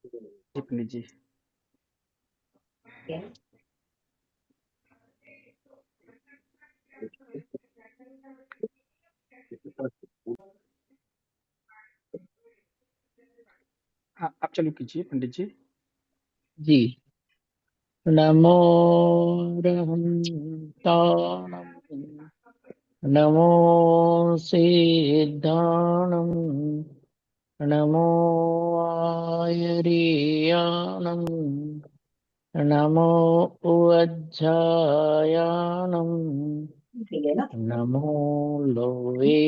जी पंडित जी। हाँ, आप चालू कीजिए पंडित जी। जी। नमो रहन्ताणं नमो सिद्धाणं नमो आयर्याणं नमो उज्जायाणं नमो लोवे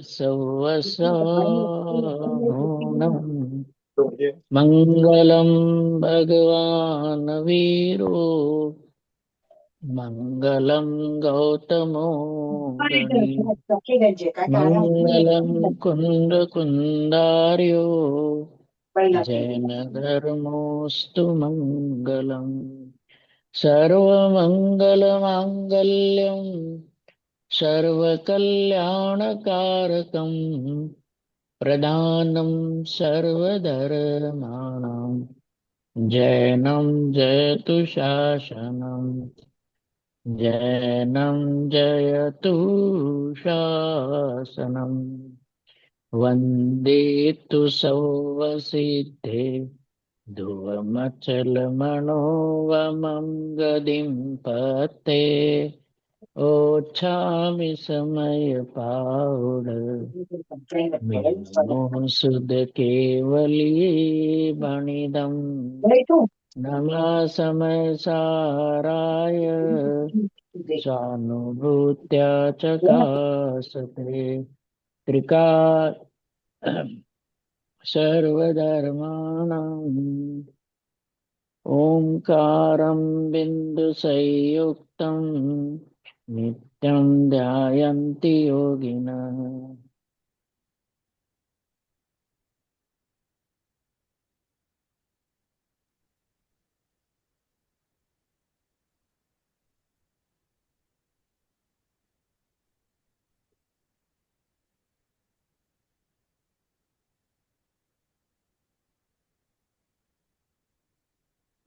सवसानम् मंगलम भगवान वीरो मंगलम गौतमो गणी मंगलम कुंद कुंदार्यो जैन धर्मोस्तु मंगलम सर्वमंगल मांगल्यम सर्वकल्याणकारकम प्रधानम सर्वधर्माणां जैनं जयतु शासनं जैनं जयतु शासनम् वन्दे तु सर्वसिद्धे ध्रुवमचलमनोवमं गदिं पते ओछामि समयपाउड मेमो सुध केवली बणिदम् नमः समय साराय सानुभूत्या चकासते त्रिकाल सर्वधर्माणाम् ओंकारं बिन्दुसंयुक्तं नित्यं ध्यायन्ति योगिनः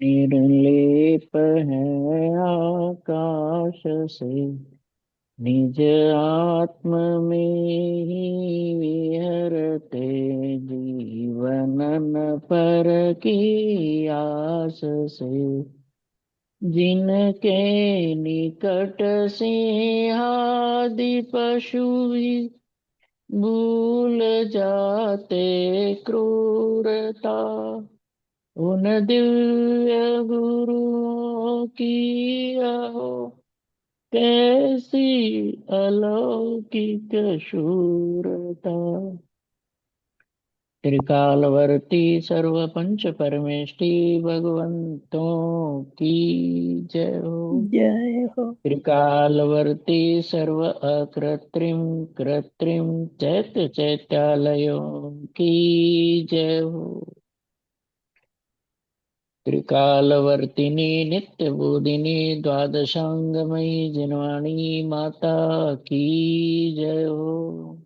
निर्लेप है आकाश से निज आत्म में ही विहरते जीवन न पर की आस से जिनके निकट सिंहादि पशु भी भूल जाते क्रूरता उन दिव्य गुरुओं की अहो कैसी अलौकिक शूरता त्रिकालवर्ती सर्व पंच परमेष्टि भगवंतों की जय हो। जय हो। त्रिकालवर्ती सर्व अकृत्रिम कृत्रिम चैत्य चैत्यालयों की जय हो। त्रिकालवर्तिनी नित्य बोधिनी द्वादशांगमयी जिनवाणी माता की जय हो।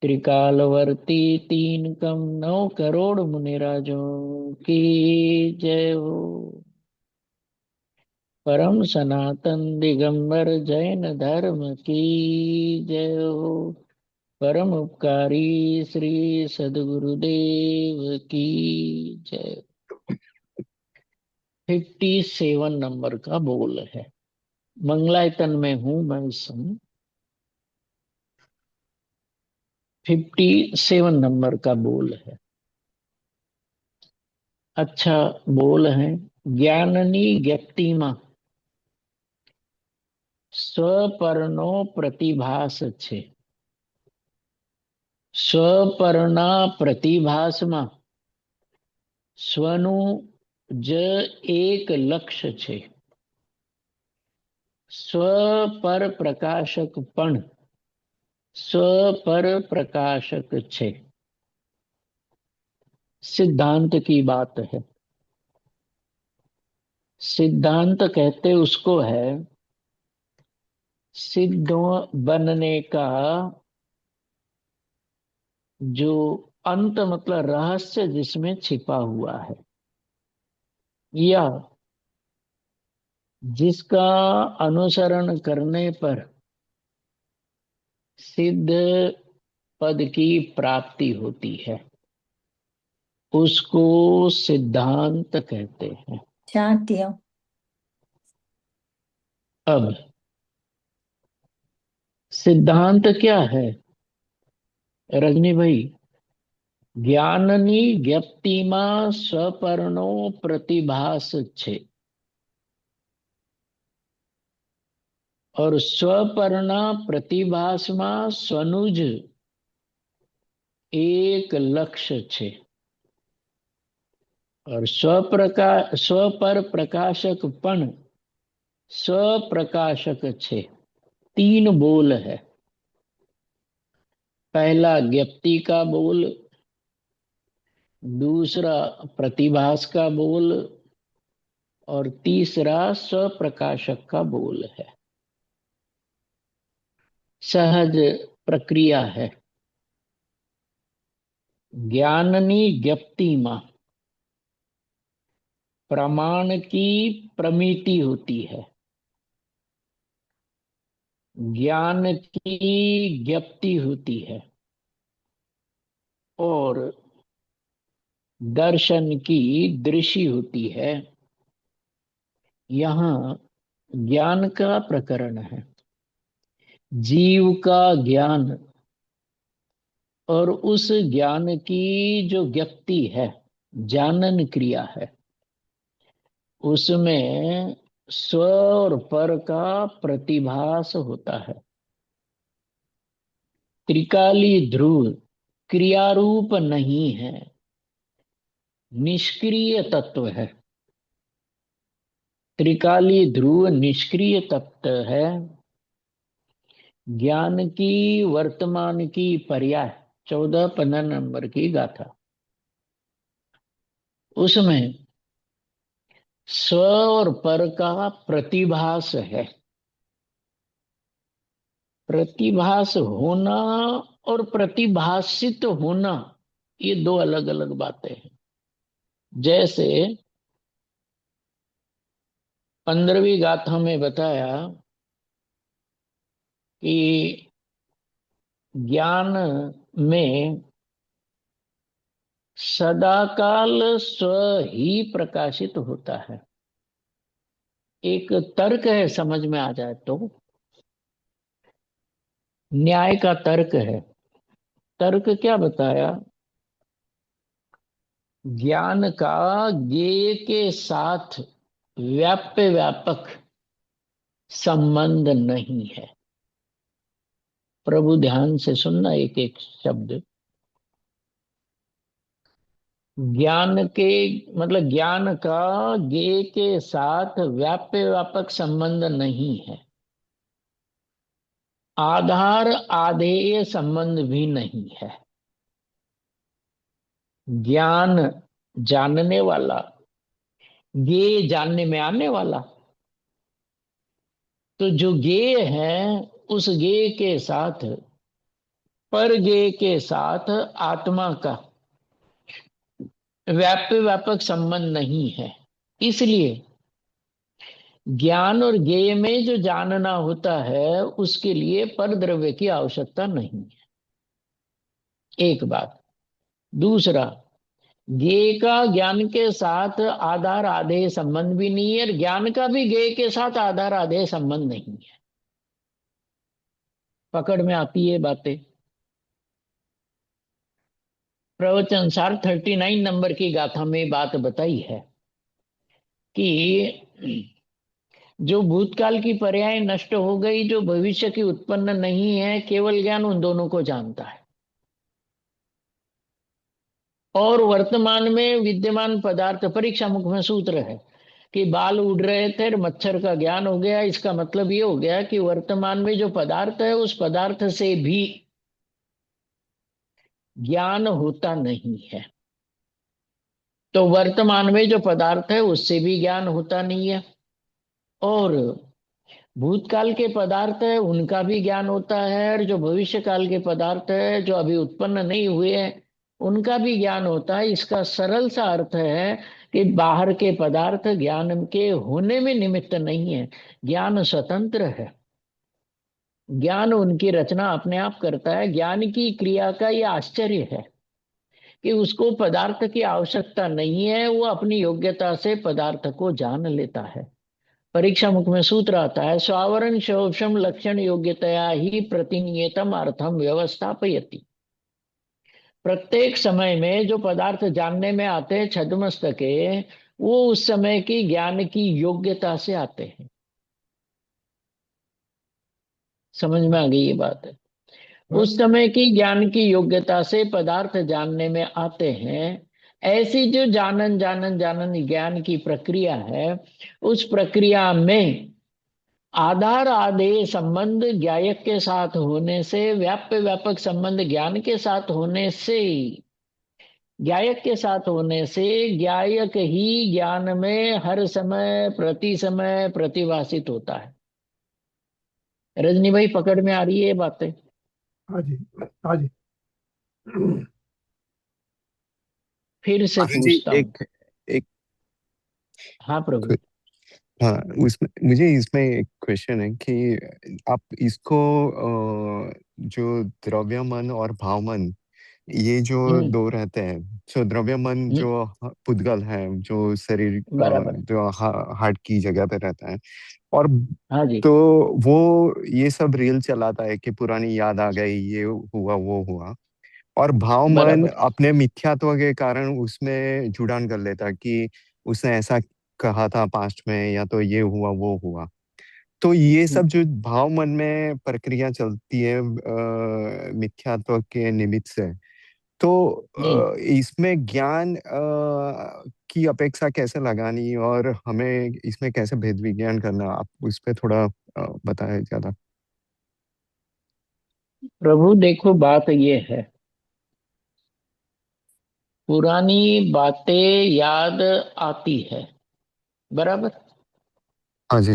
त्रिकालवर्ती तीन कम 9 करोड़ मुनिराजों की जय हो। परम सनातन दिगंबर जैन धर्म की जय हो। परम उपकारी श्री सदगुरुदेव की जय। 57 नंबर का बोल है। मंगलायतन में हूं मैं इस समय। 57 नंबर का बोल है। अच्छा बोल है। ज्ञाननी व्यक्तिमा સ્વપરનો પ્રતિભાસ છે। સ્વપરના પ્રતિભાસમાં સ્વનું જ એક લક્ષ્ય છે। સ્વ પર પ્રકાશક પણ સ્વ પર प्रकाशक છે। सिद्धांत की बात है। सिद्धांत कहते उसको है सिद्ध बनने का जो अंत मतलब रहस्य जिसमें छिपा हुआ है, या जिसका अनुसरण करने पर सिद्ध पद की प्राप्ति होती है, उसको सिद्धांत कहते हैं। शांति हो। अब सिद्धांत क्या है रजनी भाई? ज्ञाननी ज्ञप्तिमा स्वपर्णो प्रतिभास छे, और स्वपर्णा प्रतिभास में स्वनुज एक लक्ष्य छे, और स्वपर प्रकाशक पण स्वप्रकाशक छे। तीन बोल है। पहला ज्ञप्ति का बोल, दूसरा प्रतिभास का बोल, और तीसरा स्वप्रकाशक का बोल है। सहज प्रक्रिया है। ज्ञाननी ज्ञप्ति में प्रमाण की प्रमिति होती है, ज्ञान की ज्ञप्ति होती है, और दर्शन की दृष्टि होती है। यहाँ ज्ञान का प्रकरण है। जीव का ज्ञान और उस ज्ञान की जो व्यक्ति है, जानन क्रिया है, उसमें स्व और पर का प्रतिभास होता है। त्रिकाली ध्रुव क्रियारूप नहीं है, निष्क्रिय तत्व है। त्रिकाली ध्रुव निष्क्रिय तत्व है। ज्ञान की वर्तमान की पर्याय 14-15 नंबर की गाथा, उसमें स्व और पर का प्रतिभास है। प्रतिभास होना और प्रतिभासित होना, ये दो अलग अलग बातें हैं। जैसे 15वीं गाथा में बताया कि ज्ञान में सदाकाल स्व ही प्रकाशित होता है। एक तर्क है, समझ में आ जाए तो, न्याय का तर्क है। तर्क क्या बताया? ज्ञान का ज्ञेय के साथ व्याप्य व्यापक संबंध नहीं है। प्रभु ध्यान से सुनना एक एक शब्द। ज्ञान के मतलब ज्ञान का ज्ञेय के साथ व्याप्य व्यापक संबंध नहीं है। आधार आधेय संबंध भी नहीं है। ज्ञान जानने वाला, ज्ञेय जानने में आने वाला, तो जो ज्ञेय है उस ज्ञेय के साथ, पर ज्ञेय के साथ आत्मा का व्याप्य व्यापक संबंध नहीं है। इसलिए ज्ञान और ज्ञेय में जो जानना होता है उसके लिए पर द्रव्य की आवश्यकता नहीं है। एक बात। दूसरा, ज्ञेय का ज्ञान के साथ आधार आधेय संबंध भी नहीं है, और ज्ञान का भी ज्ञेय के साथ आधार आधेय संबंध नहीं है। पकड़ में आती है बातें? प्रवचन सार 39 नंबर की गाथा में बात बताई है कि जो भूतकाल की पर्याय नष्ट हो गई, जो भविष्य की उत्पन्न नहीं है, केवल ज्ञान उन दोनों को जानता है। और वर्तमान में विद्यमान पदार्थ, परीक्षा मुख में सूत्र है कि बाल उड़ रहे थे, मच्छर का ज्ञान हो गया। इसका मतलब ये हो गया कि वर्तमान में जो पदार्थ है उस पदार्थ से भी ज्ञान होता नहीं है। तो वर्तमान में जो पदार्थ है उससे भी ज्ञान होता नहीं है, और भूतकाल के पदार्थ है उनका भी ज्ञान होता है, और जो भविष्य काल के पदार्थ है जो अभी उत्पन्न नहीं हुए हैं उनका भी ज्ञान होता है। इसका सरल सा अर्थ है कि बाहर के पदार्थ ज्ञान के होने में निमित्त नहीं है, ज्ञान स्वतंत्र है। ज्ञान उनकी रचना अपने आप करता है। ज्ञान की क्रिया का यह आश्चर्य है कि उसको पदार्थ की आवश्यकता नहीं है, वो अपनी योग्यता से पदार्थ को जान लेता है। परीक्षा मुख में सूत्र आता है, स्वावरण शोषम लक्षण योग्यतया ही प्रतिनियतम अर्थम व्यवस्थापयति। प्रत्येक समय में जो पदार्थ जानने में आते हैं छद्मस्तके, वो उस समय की ज्ञान की योग्यता से आते हैं। समझ में आ गई ये बात है? उस समय की ज्ञान की योग्यता से पदार्थ जानने में आते हैं। ऐसी जो जानन जानन जानन ज्ञान की प्रक्रिया है, उस प्रक्रिया में आधार आदेय संबंध ज्ञायक के साथ होने से, व्याप्य व्यापक संबंध ज्ञान के साथ होने से, ज्ञायक के साथ होने से ज्ञायक ही ज्ञान में हर समय प्रतिभासित होता है। रजनी भाई, पकड़ में आ रही है ये बातें? हाँ जी, हाँ जी। फिर से महाराज जी, पूछता हूँ। एक एक हाँ प्रभु। हाँ, उसमें मुझे इसमें एक क्वेश्चन है कि आप इसको जो द्रव्यमन और भावमन, ये जो हम्म। दो रहते हैं, तो द्रव्यमन हम्म। जो पुद्गल है, जो शरीर बराबर। जो हार्ट की जगह पे रहता है, और हाँ जी। तो वो ये सब रील चलाता है कि पुरानी याद आ गई, ये हुआ वो हुआ, और भाव मन बराबर। अपने मिथ्यात्व के कारण उसमें जुड़ान कर लेता है कि उसने ऐसा कहा था पास्ट में, या तो ये हुआ वो हुआ। तो ये हम्म। सब जो भाव मन में प्रक्रिया चलती है मिथ्यात्व के निमित्त से, तो हम्म। इसमें ज्ञान की अपेक्षा कैसे लगानी, और हमें इसमें कैसे भेद विज्ञान करना, आप उस पर थोड़ा बताएं ज्यादा। प्रभु देखो, बात ये है, पुरानी बातें याद आती है, बराबर। हाँ जी।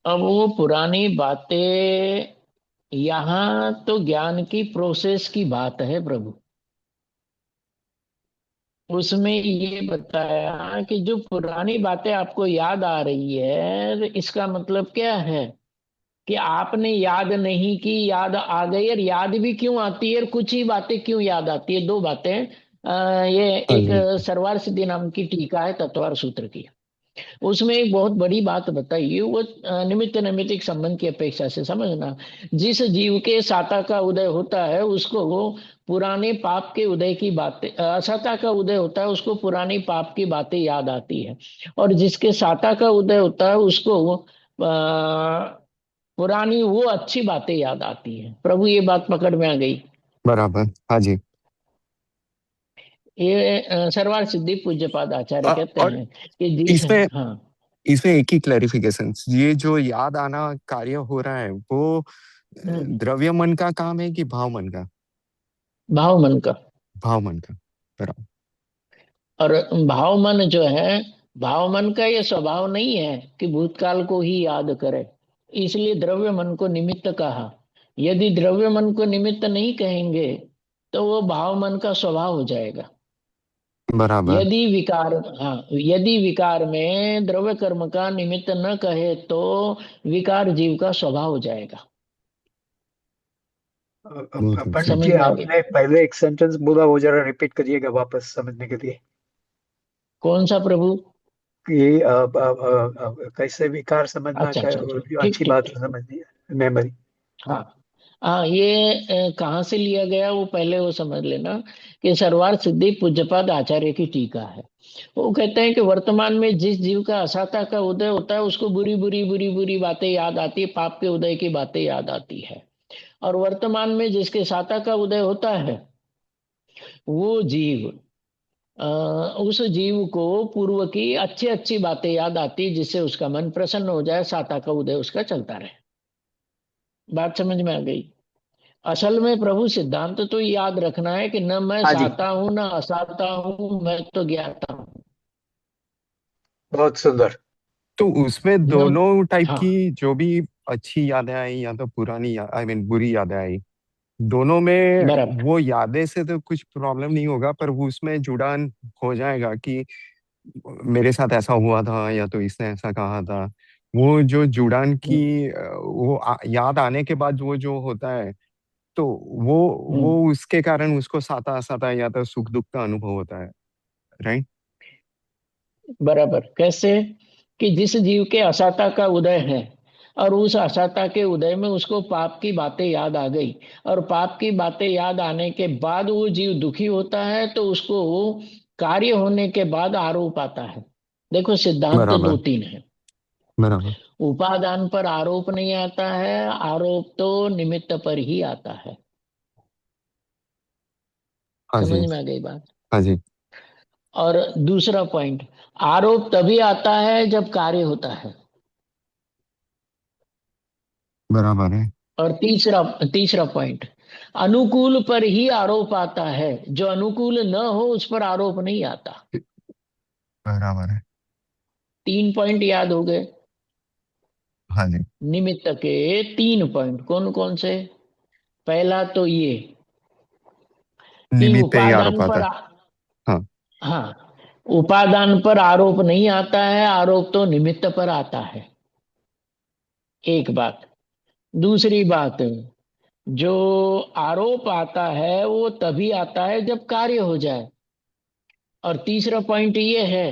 अब वो पुरानी बातें, यहाँ तो ज्ञान की प्रोसेस की बात है प्रभु। उसमें ये बताया कि जो पुरानी बातें आपको याद आ रही है, तो इसका मतलब क्या है कि आपने याद नहीं की, याद आ गई। और याद भी क्यों आती है और कुछ ही बातें क्यों याद आती है? दो बातें। ये हाँ एक जी। सरवार सिद्धि नाम की टीका है तत्वार सूत्र की, उसमें एक बहुत बड़ी बात बताई। वो निमित्त नैमित्तिक संबंध की अपेक्षा से समझना। जिस जीव के साता का उदय होता है उसको वो पुराने पाप के उदय की बातें, साता का उदय होता है उसको पुरानी पाप की बातें याद आती है। और जिसके साता का उदय होता है उसको पुरानी वो अच्छी बातें याद आती है। प्रभु ये बात पकड़ में आ गई? बराबर। हाँ जी। ये सर्वार सिद्धि पूज्यपाद आचार्य कहते और हैं कि जिस, इसमें हाँ। इसमें एक ही क्लैरिफिकेशन, ये जो याद आना कार्य हो रहा है, वो हम्म। द्रव्य मन का काम है कि भाव मन का? भाव मन का। भाव मन का। बराबर। और भाव मन जो है, भाव मन का ये स्वभाव नहीं है कि भूतकाल को ही याद करे, इसलिए द्रव्य मन को निमित्त कहा। यदि द्रव्य मन को निमित्त नहीं कहेंगे तो वो भाव मन का स्वभाव हो जाएगा। बराबर। यदि विकार, हाँ, यदि विकार में द्रव्य कर्म का निमित्त न कहे तो विकार जीव का स्वभाव हो जाएगा। बहुत पंडित खूबसूरत। समझ जी, में आ गई? आपने पहले एक सेंटेंस बोला, वो जरा रिपीट करिएगा वापस समझने के लिए। कौन सा प्रभु? कि कैसे विकार समझना अच्छा अच्छा अच्छा, जो ठीक अच्छी ठीक बात ठीक। समझनी है, मेमोरी। हाँ। हाँ, ये कहाँ से लिया गया वो पहले वो समझ लेना कि सरवार सिद्धि पूज्यपाद आचार्य की टीका है। वो कहते हैं कि वर्तमान में जिस जीव का असाता का उदय होता है उसको बुरी बुरी बुरी बुरी बातें याद आती है, पाप के उदय की बातें याद आती है। और वर्तमान में जिसके साता का उदय होता है वो जीव, अ, उस जीव को पूर्व की अच्छी अच्छी बातें याद आती है, जिससे उसका मन प्रसन्न हो जाए, साता का उदय उसका चलता रहे। बात समझ में आ गई? असल में प्रभु सिद्धांत तो याद रखना है कि न मैं हाँ जी, साता हूं न असाता हूं, मैं तो ज्ञाता हूं। बहुत सुंदर। तो उसमें न, दोनों टाइप हाँ। की जो भी अच्छी यादें आई या तो पुरानी, आई मीन बुरी यादें आई, दोनों में बराबर। वो यादें से तो कुछ प्रॉब्लम नहीं होगा, पर वो उसमें जुड़ान हो जाएगा कि मेरे साथ ऐसा हुआ था या तो इसने ऐसा कहा था। वो जो जुड़ान की याद आने के बाद वो जो होता है, तो वो वो हम्म, उसके कारण उसको साता असाता या तो सुख दुख का अनुभव होता है। राइट। बराबर। कैसे? कि जिस जीव के असाता का उदय है और उस असाता के उदय में उसको पाप की बातें याद आ गई, और पाप की बातें याद आने के बाद वो जीव दुखी होता है, तो उसको कार्य होने के बाद आरोप आता है। देखो, सिद्धांत तो दो बराबर। तीन है। बराबर। उपादान पर आरोप नहीं आता है, आरोप तो निमित्त पर ही आता है। हाँ जी। समझ में आ गई बात? हाँ जी। और दूसरा पॉइंट, आरोप तभी आता है जब कार्य होता है। बराबर है। और तीसरा तीसरा पॉइंट, अनुकूल पर ही आरोप आता है, जो अनुकूल न हो उस पर आरोप नहीं आता। बराबर है। तीन पॉइंट याद हो गए। हाँ जी। निमित्त के तीन पॉइंट कौन कौन से? पहला तो ये कि निमित्त पे ही आरोप उपादान आता पर है। हाँ। हाँ, उपादान पर आरोप नहीं आता है, आरोप तो निमित्त पर आता है। एक बात। दूसरी बात, जो आरोप आता है वो तभी आता है जब कार्य हो जाए। और तीसरा पॉइंट ये है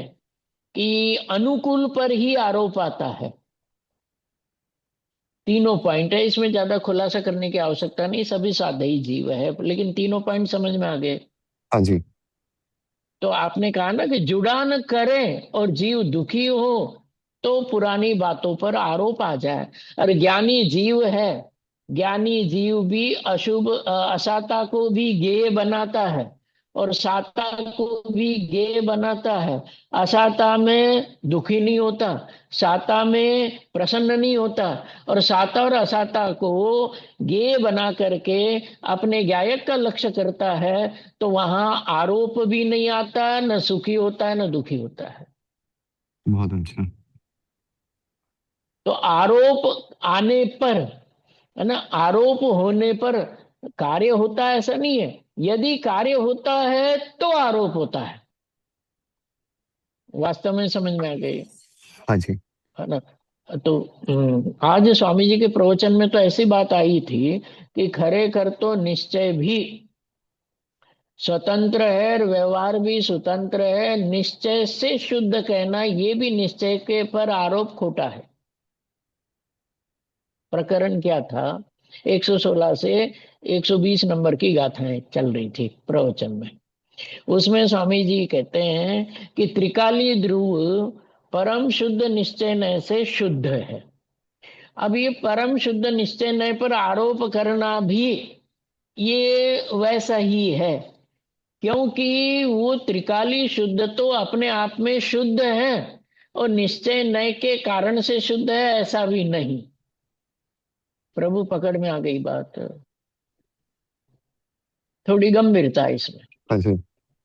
कि अनुकूल पर ही आरोप आता है। तीनों पॉइंट है, इसमें ज्यादा खुलासा करने की आवश्यकता नहीं, सभी सादे ही जीव है, लेकिन तीनों पॉइंट समझ में आ गए। हाँ जी। तो आपने कहा ना कि जुड़ान करें और जीव दुखी हो तो पुरानी बातों पर आरोप आ जाए। और ज्ञानी जीव है, ज्ञानी जीव भी असाता को भी गेय बनाता है और साता को भी गेय बनाता है। असाता में दुखी नहीं होता, साता में प्रसन्न नहीं होता। और साता और असाता को गेय बना करके अपने गायक का लक्ष्य करता है, तो वहां आरोप भी नहीं आता, न सुखी होता है न दुखी होता है। बहुत अच्छा। तो आरोप आने पर, है ना, आरोप होने पर कार्य होता है ऐसा नहीं है। यदि कार्य होता है तो आरोप होता है। वास्तव में समझ में आ गई, हाँ जी। है ना? तो आज स्वामी जी के प्रवचन में तो ऐसी बात आई थी कि खरे कर तो निश्चय भी स्वतंत्र है और व्यवहार भी स्वतंत्र है, निश्चय से शुद्ध कहना ये भी निश्चय के पर आरोप खोटा है। प्रकरण क्या था? 116 से 120 नंबर की गाथाएं चल रही थी प्रवचन में। उसमें स्वामी जी कहते हैं कि त्रिकाली ध्रुव परम शुद्ध निश्चय नय से शुद्ध है। अब ये परम शुद्ध निश्चय नय पर आरोप करना भी ये वैसा ही है, क्योंकि वो त्रिकाली शुद्ध तो अपने आप में शुद्ध है, और निश्चय नय के कारण से शुद्ध है ऐसा भी नहीं। प्रभु पकड़ में आ गई बात? थोड़ी गंभीरता है इसमें। हाँ जी।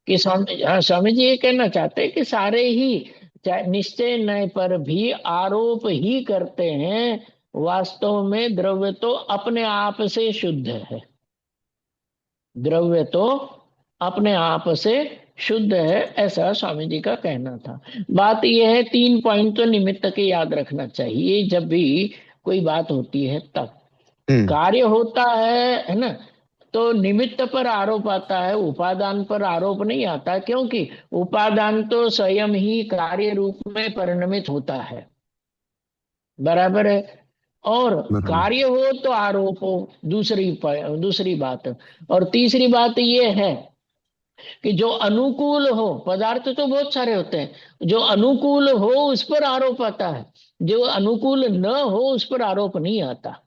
कि स्वामी, हाँ, स्वामी जी ये कहना चाहते हैं कि सारे ही निश्चय नय पर भी आरोप ही करते हैं, वास्तव में द्रव्य तो अपने आप से शुद्ध है। द्रव्य तो अपने आप से शुद्ध है, ऐसा स्वामी जी का कहना था। बात यह है, तीन पॉइंट तो निमित्त के याद रखना चाहिए जब भी कोई बात होती है तब। हम्म। कार्य होता है ना, तो निमित्त पर आरोप आता है, उपादान पर आरोप नहीं आता, क्योंकि उपादान तो स्वयं ही कार्य रूप में परिणमित होता है। बराबर है। और बराबर। कार्य हो तो आरोप हो, दूसरी बात। और तीसरी बात यह है कि जो अनुकूल हो, पदार्थ तो बहुत सारे होते हैं, जो अनुकूल हो उस पर आरोप आता है, जो अनुकूल न हो उस पर आरोप नहीं आता।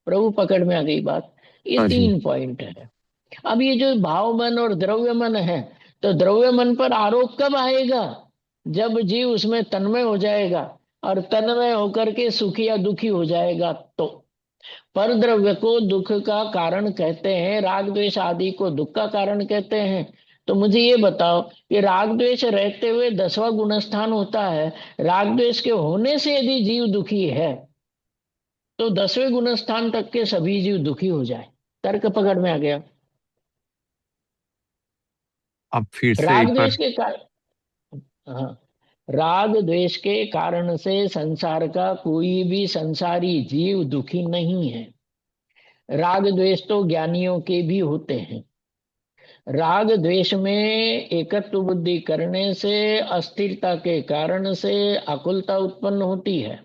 प्रभु पकड़ में आ गई बात? ये हाँ जी। तीन पॉइंट है। अब ये जो भाव मन और द्रव्य मन है, तो द्रव्य मन पर आरोप कब आएगा? जब जीव उसमें तन्मय हो जाएगा, और तन्मय होकर के सुखी या दुखी हो जाएगा तो। पर द्रव्य को दुख का कारण कहते हैं, राग द्वेष आदि को दुख का कारण कहते हैं। तो मुझे ये बताओ कि राग द्वेष रहते हुए 10वां गुणस्थान होता है, राग द्वेष के होने से यदि जीव दुखी है, तो 10वें गुणस्थान तक के सभी जीव दुखी हो जाए। तर्क पकड़ में आ गया। अब फिर से राग एक द्वेष बार। के कारण, हाँ, राग द्वेष के कारण से संसार का कोई भी संसारी जीव दुखी नहीं है। राग द्वेष तो ज्ञानियों के भी होते हैं। राग द्वेष में एकत्व बुद्धि करने से, अस्थिरता के कारण से आकुलता उत्पन्न होती है।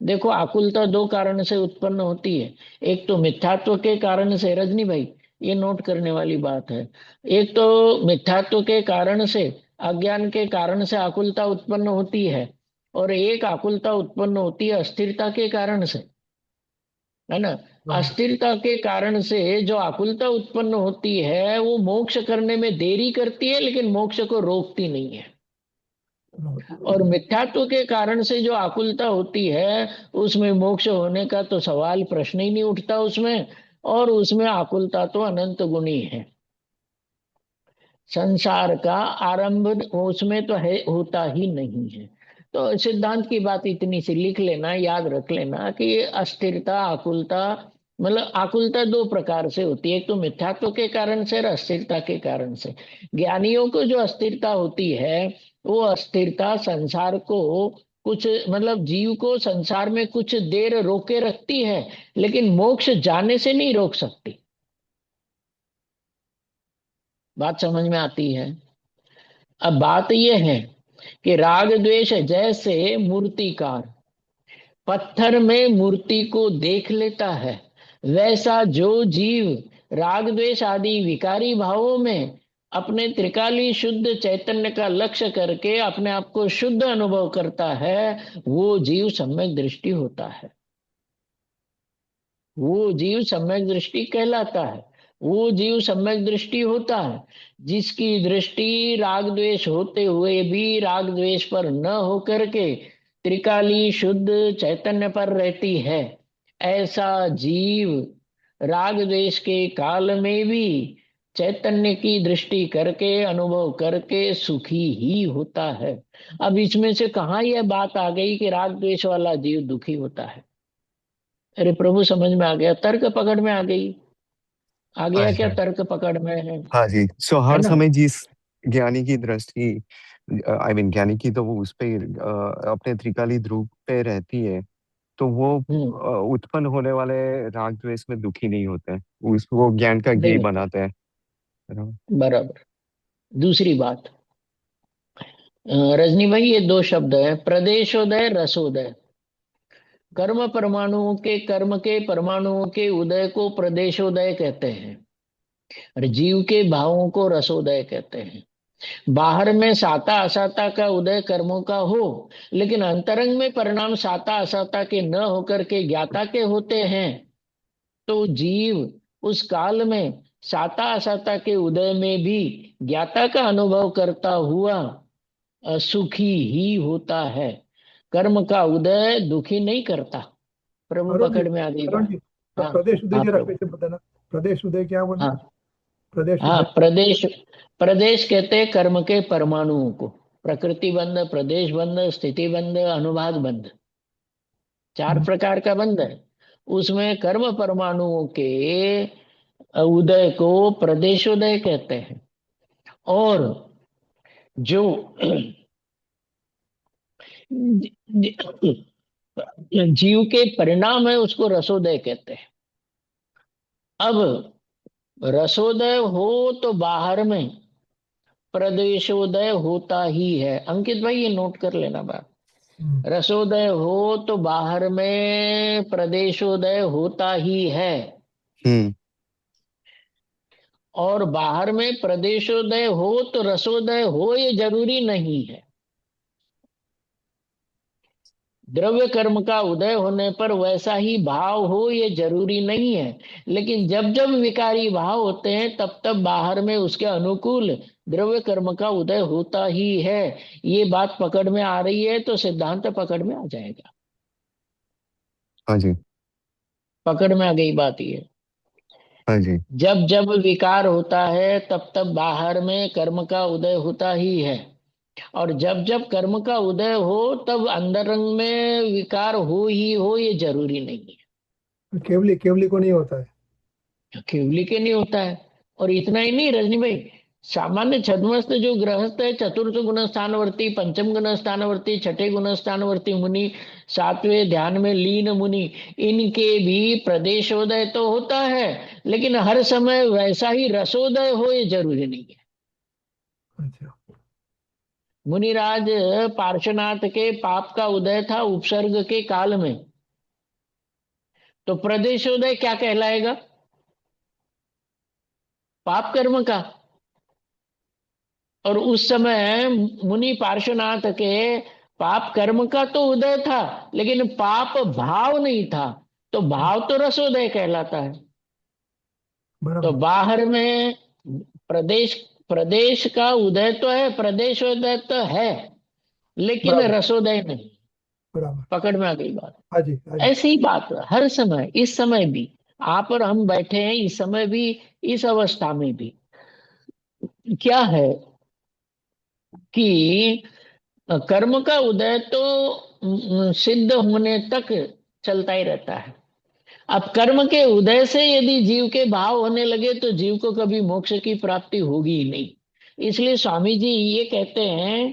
देखो, आकुलता दो कारण से उत्पन्न होती है। एक तो मिथ्यात्व के कारण से, रजनी भाई ये नोट करने वाली बात है। एक तो मिथ्यात्व के कारण से, अज्ञान के कारण से आकुलता उत्पन्न होती है, और एक आकुलता उत्पन्न होती है अस्थिरता के कारण से, है ना। हाँ, अस्थिरता के कारण से जो आकुलता उत्पन्न होती है वो मोक्ष करने में देरी करती है, लेकिन मोक्ष को रोकती नहीं है। और मिथ्यात्व के कारण से जो आकुलता होती है उसमें मोक्ष होने का तो सवाल, प्रश्न ही नहीं उठता उसमें। और उसमें आकुलता तो अनंत गुणी है। संसार का आरंभ उसमें तो है, होता ही नहीं है। तो सिद्धांत की बात इतनी सी लिख लेना, याद रख लेना कि अस्थिरता, आकुलता, मतलब आकुलता दो प्रकार से होती है। एक तो मिथ्यात्व के कारण से और अस्थिरता के कारण से। ज्ञानियों को जो अस्थिरता होती है वो अस्थिरता संसार को कुछ, मतलब जीव को संसार में कुछ देर रोके रखती है, लेकिन मोक्ष जाने से नहीं रोक सकती। बात समझ में आती है। अब बात यह है कि राग द्वेष जैसे मूर्तिकार पत्थर में मूर्ति को देख लेता है, वैसा जो जीव राग द्वेष आदि विकारी भावों में अपने त्रिकाली शुद्ध चैतन्य का लक्ष्य करके अपने आप को शुद्ध अनुभव करता है, वो जीव सम्यक दृष्टि होता है। वो जीव सम्यक दृष्टि कहलाता है। वो जीव सम्यक दृष्टि होता है जिसकी दृष्टि राग द्वेष होते हुए भी राग द्वेष पर न होकर के त्रिकाली शुद्ध चैतन्य पर रहती है। ऐसा जीव राग द्वेष के काल में भी चैतन्य की दृष्टि करके, अनुभव करके सुखी ही होता है। अब इसमें से कहाँ यह बात आ गई कि राग द्वेष वाला जीव दुखी होता है? अरे प्रभु, समझ में आ गया, तर्क पकड़ में आ गई। आ हाँ गया क्या? जी। तर्क पकड़ में हाँ जी, सो है हर ना। समय जिस ज्ञानी की दृष्टि, आई मीन ज्ञानी की, तो वो उस पे अपने त्रिकाली ध्रुव पे रहती है, तो वो हम्म। उत्पन्न होने वाले राग द्वेष में दुखी नहीं होते हैं। उसको ज्ञान का नहीं घी होता। बनाते हैं, है ना? बराबर। दूसरी बात, रजनी भाई, ये दो शब्द है, प्रदेशोदय, रसोदय। कर्म परमाणुओं के, कर्म के परमाणुओं के उदय को प्रदेशोदय कहते हैं, और जीव के भावों को रसोदय कहते हैं। बाहर में साता असाता का उदय कर्मों का हो, लेकिन अंतरंग में परिणाम साता असाता के न होकर के ज्ञाता के होते हैं, तो जीव उस काल में साता असाता के उदय में भी ज्ञाता का अनुभव करता हुआ सुखी ही होता है। कर्म का उदय दुखी नहीं करता। प्रभु अरुण जी, पकड़ में आ गई अरुण बात। जी, हाँ। प्रदेश उदय हाँ जरा प्रभु। कैसे बताना? प्रदेश उदय क्या बोले? हाँ। प्रदेश हाँ, उदय। प्रदेश, प्रदेश कहते हैं कर्म के परमाणुओं को। प्रकृति बंध, प्रदेश बंध, स्थिति बंध, अनुभाग बंध, चार हम्म, प्रकार का बंध है। उसमें कर्म परमाणुओं के उदय को प्रदेशोदय कहते हैं। और जो जीव के परिणाम है उसको रसोदय कहते हैं। अब रसोदय हो तो बाहर में प्रदेशोदय होता ही है। अंकित भाई ये नोट कर लेना बात। हम्म, रसोदय हो तो बाहर में प्रदेशोदय होता ही है, हम्म। और बाहर में प्रदेशोदय हो तो रसोदय हो ये जरूरी नहीं है। द्रव्य कर्म का उदय होने पर वैसा ही भाव हो ये जरूरी नहीं है, लेकिन जब जब विकारी भाव होते हैं तब तब बाहर में उसके अनुकूल द्रव्य कर्म का उदय होता ही है। ये बात पकड़ में आ रही है तो सिद्धांत पकड़ में आ जाएगा। हाँ जी। पकड़ में आ गई बात ये। हाँ जी। जब जब विकार होता है तब तब बाहर में कर्म का उदय होता ही है, और जब जब कर्म का उदय हो तब अंतरंग में विकार हो ही हो ये जरूरी नहीं है। केवली केवली को नहीं होता है। केवली के नहीं होता है। और इतना ही नहीं रजनी भाई, सामान्य छद्मस्त जो गृहस्थ है, चतुर्थ गुण स्थानवर्ती, पंचम गुण स्थानवर्ती, छठे गुण स्थानवर्ती मुनि, सातवें ध्यान में लीन मुनि, इनके भी प्रदेशोदय तो होता है, लेकिन हर समय वैसा ही रसोदय हो ये जरूरी नहीं है। अच्छा। मुनिराज पार्श्वनाथ के पाप का उदय था उपसर्ग के काल में, तो प्रदेशोदय क्या कहलाएगा? पाप कर्म का। और उस समय मुनि पार्श्वनाथ के पाप कर्म का तो उदय था, लेकिन पाप भाव नहीं था, तो भाव तो रसोदय कहलाता है। तो बराबर। बाहर में प्रदेश प्रदेश का उदय तो है, प्रदेशोदय तो है, लेकिन बराबर। रसोदय नहीं। बराबर। पकड़ में आ गई बात। हाँ जी, हाँ जी। ऐसी ही बात हर समय, इस समय भी आप और हम बैठे हैं, इस समय भी, इस अवस्था में भी क्या है कि कर्म का उदय तो सिद्ध होने तक चलता ही रहता है। अब कर्म के उदय से यदि जीव के भाव होने लगे तो जीव को कभी मोक्ष की प्राप्ति होगी ही नहीं। इसलिए स्वामी जी ये कहते हैं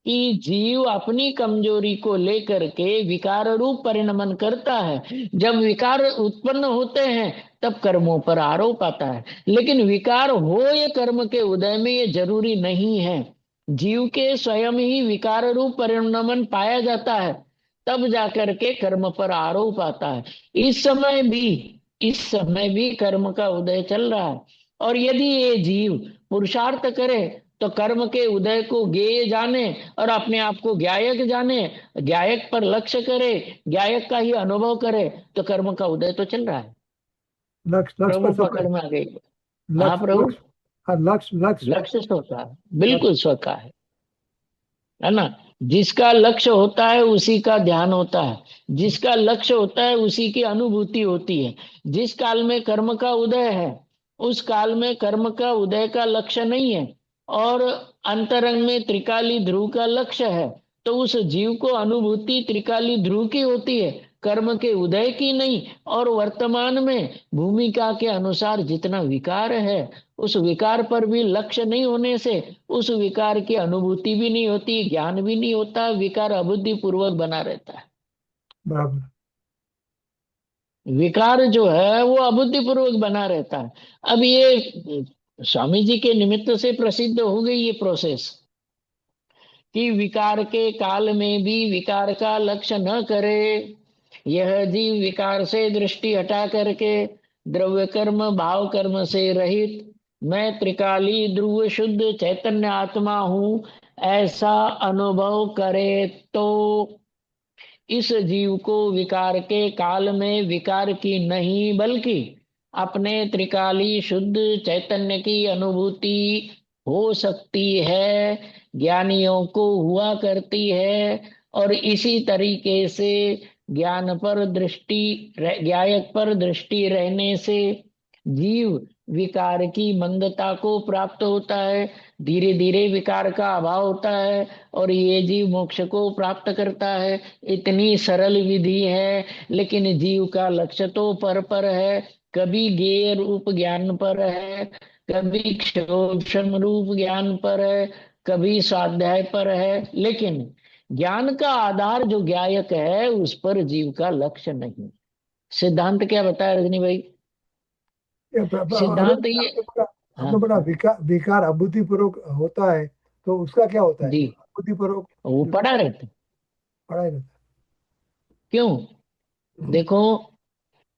कि जीव अपनी कमजोरी को लेकर के विकार रूप परिणमन करता है। जब विकार उत्पन्न होते हैं तब कर्मों पर आरोप आता है, लेकिन विकार हो या कर्म के उदय में ये जरूरी नहीं है। जीव के स्वयं ही विकार रूप परिणमन पाया जाता है, तब जाकर के कर्म पर आरोप आता है। इस समय भी इस समय भी कर्म का उदय चल रहा है, और यदि ये जीव पुरुषार्थ करे तो कर्म के उदय को ज्ञेय जाने और अपने आप को ज्ञायक जाने, ज्ञायक पर लक्ष्य करे, ज्ञायक का ही अनुभव करे, तो कर्म का उदय तो चल रहा है। लक्ष्य लक्ष्य प्रभु पर पकड़ सब में आ गई। हाँ लक्ष्य प्रभु, लक्ष्य। हाँ, लक्ष्य लक्ष्य लक्ष्य स्वका है, लक्ष्य। बिल्कुल स्वका है ना। जिसका लक्ष्य होता है उसी का ध्यान होता है, जिसका लक्ष्य होता है उसी की अनुभूति होती है। जिस काल में कर्म का उदय है उस काल में कर्म का उदय का लक्ष्य नहीं है, और अंतरंग में त्रिकाली ध्रुव का लक्ष्य है, तो उस जीव को अनुभूति त्रिकाली ध्रुव की होती है, कर्म के उदय की नहीं। और वर्तमान में भूमिका के अनुसार जितना विकार है, उस विकार पर भी लक्ष्य नहीं होने से उस विकार की अनुभूति भी नहीं होती, ज्ञान भी नहीं होता, विकार अबुद्धि पूर्वक बना रहता है। बराबर। विकार जो है वो अबुद्धि पूर्वक बना रहता है। अब ये स्वामी जी के निमित्त से प्रसिद्ध हो गई ये प्रोसेस कि विकार के काल में भी विकार का लक्ष्य न करे। यह जीव विकार से दृष्टि हटा करके द्रव्य कर्म भाव कर्म से रहित मैं त्रिकाली ध्रुव शुद्ध चैतन्य आत्मा हूं, ऐसा अनुभव करे तो इस जीव को विकार के काल में विकार की नहीं बल्कि अपने त्रिकाली शुद्ध चैतन्य की अनुभूति हो सकती है, ज्ञानियों को हुआ करती है। और इसी तरीके से ज्ञायक पर दृष्टि रहने से जीव विकार की मंदता को प्राप्त होता है, धीरे धीरे विकार का अभाव होता है, और ये जीव मोक्ष को प्राप्त करता है। इतनी सरल विधि है, लेकिन जीव का लक्ष्य तो पर है। कभी ज्ञेय रूप ज्ञान पर है, कभी क्षोभम रूप ज्ञान पर है, कभी स्वाध्याय पर है, लेकिन ज्ञान का आधार जो ज्ञायक है उस पर जीव का लक्ष्य नहीं। सिद्धांत क्या बताया रजनी भाई? सिद्धांत ये, हाँ आपने बड़ा विकार अबुद्धि पूर्वक होता है, तो उसका क्या होता है? जी, अबुद्धि पूर्वक वो पड़ा रहता। पढ़ाई रहता क्यों? है। देखो,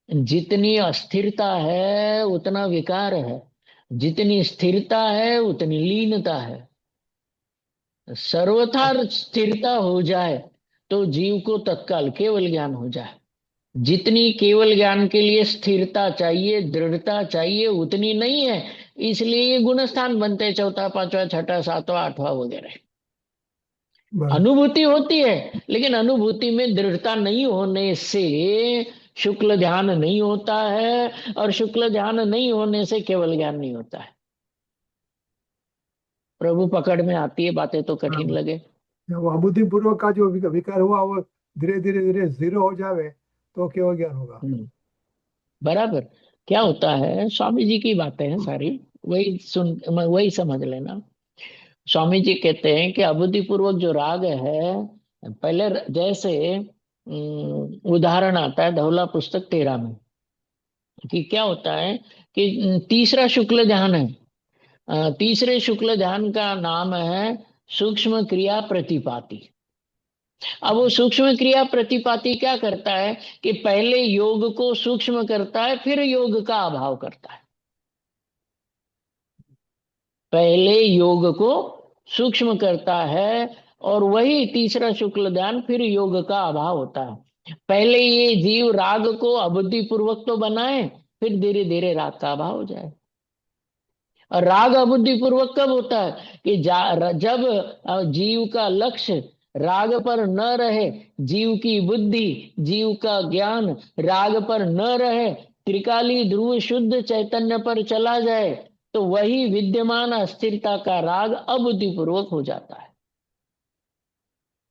जितनी अस्थिरता है उतना विकार है, जितनी स्थिरता है उतनी लीनता है। सर्वथा स्थिरता हो जाए तो जीव को तत्काल केवल ज्ञान हो जाए। जितनी केवल ज्ञान के लिए स्थिरता चाहिए, दृढ़ता चाहिए, उतनी नहीं है। इसलिए ये गुणस्थान बनते, चौथा पांचवा छठा सातवां आठवां वगैरह। बराबर। अनुभूति होती है, लेकिन अनुभूति में दृढ़ता नहीं होने से शुक्ल ध्यान नहीं होता है, और शुक्ल ध्यान नहीं होने से केवल ज्ञान नहीं होता है। प्रभु पकड़ में आती है, बातें तो कठिन बराबर। लगे। वो अबुद्धि पूर्वक का जो विकार हुआ वो धीरे धीरे धीरे जीरो हो जावे तो केवल ज्ञान होगा। हम्म, बराबर। क्या होता है, स्वामी जी की बातें हैं सारी, वही समझ लेना। स्वामी जी कहते हैं कि अबुद्धि पूर्वक जो राग है, पहले जैसे उदाहरण आता है धवला पुस्तक 13 में, कि क्या होता है कि तीसरा शुक्ल ध्यान है। तीसरे शुक्ल ध्यान का नाम है सूक्ष्म क्रिया प्रतिपाती। अब वो सूक्ष्म क्रिया प्रतिपाती क्या करता है कि पहले योग को सूक्ष्म करता है, फिर योग का अभाव करता है। पहले योग को सूक्ष्म करता है, और वही तीसरा शुक्ल ध्यान फिर योग का अभाव होता है। पहले ये जीव राग को अबुद्धि पूर्वक तो बनाए, फिर धीरे धीरे राग का अभाव हो जाए। और राग अबुद्धि पूर्वक कब होता है कि जब जीव का लक्ष्य राग पर न रहे, जीव की बुद्धि, जीव का ज्ञान राग पर न रहे, त्रिकाली ध्रुव शुद्ध चैतन्य पर चला जाए, तो वही विद्यमान अस्थिरता का राग अबुद्धि पूर्वक हो जाता है।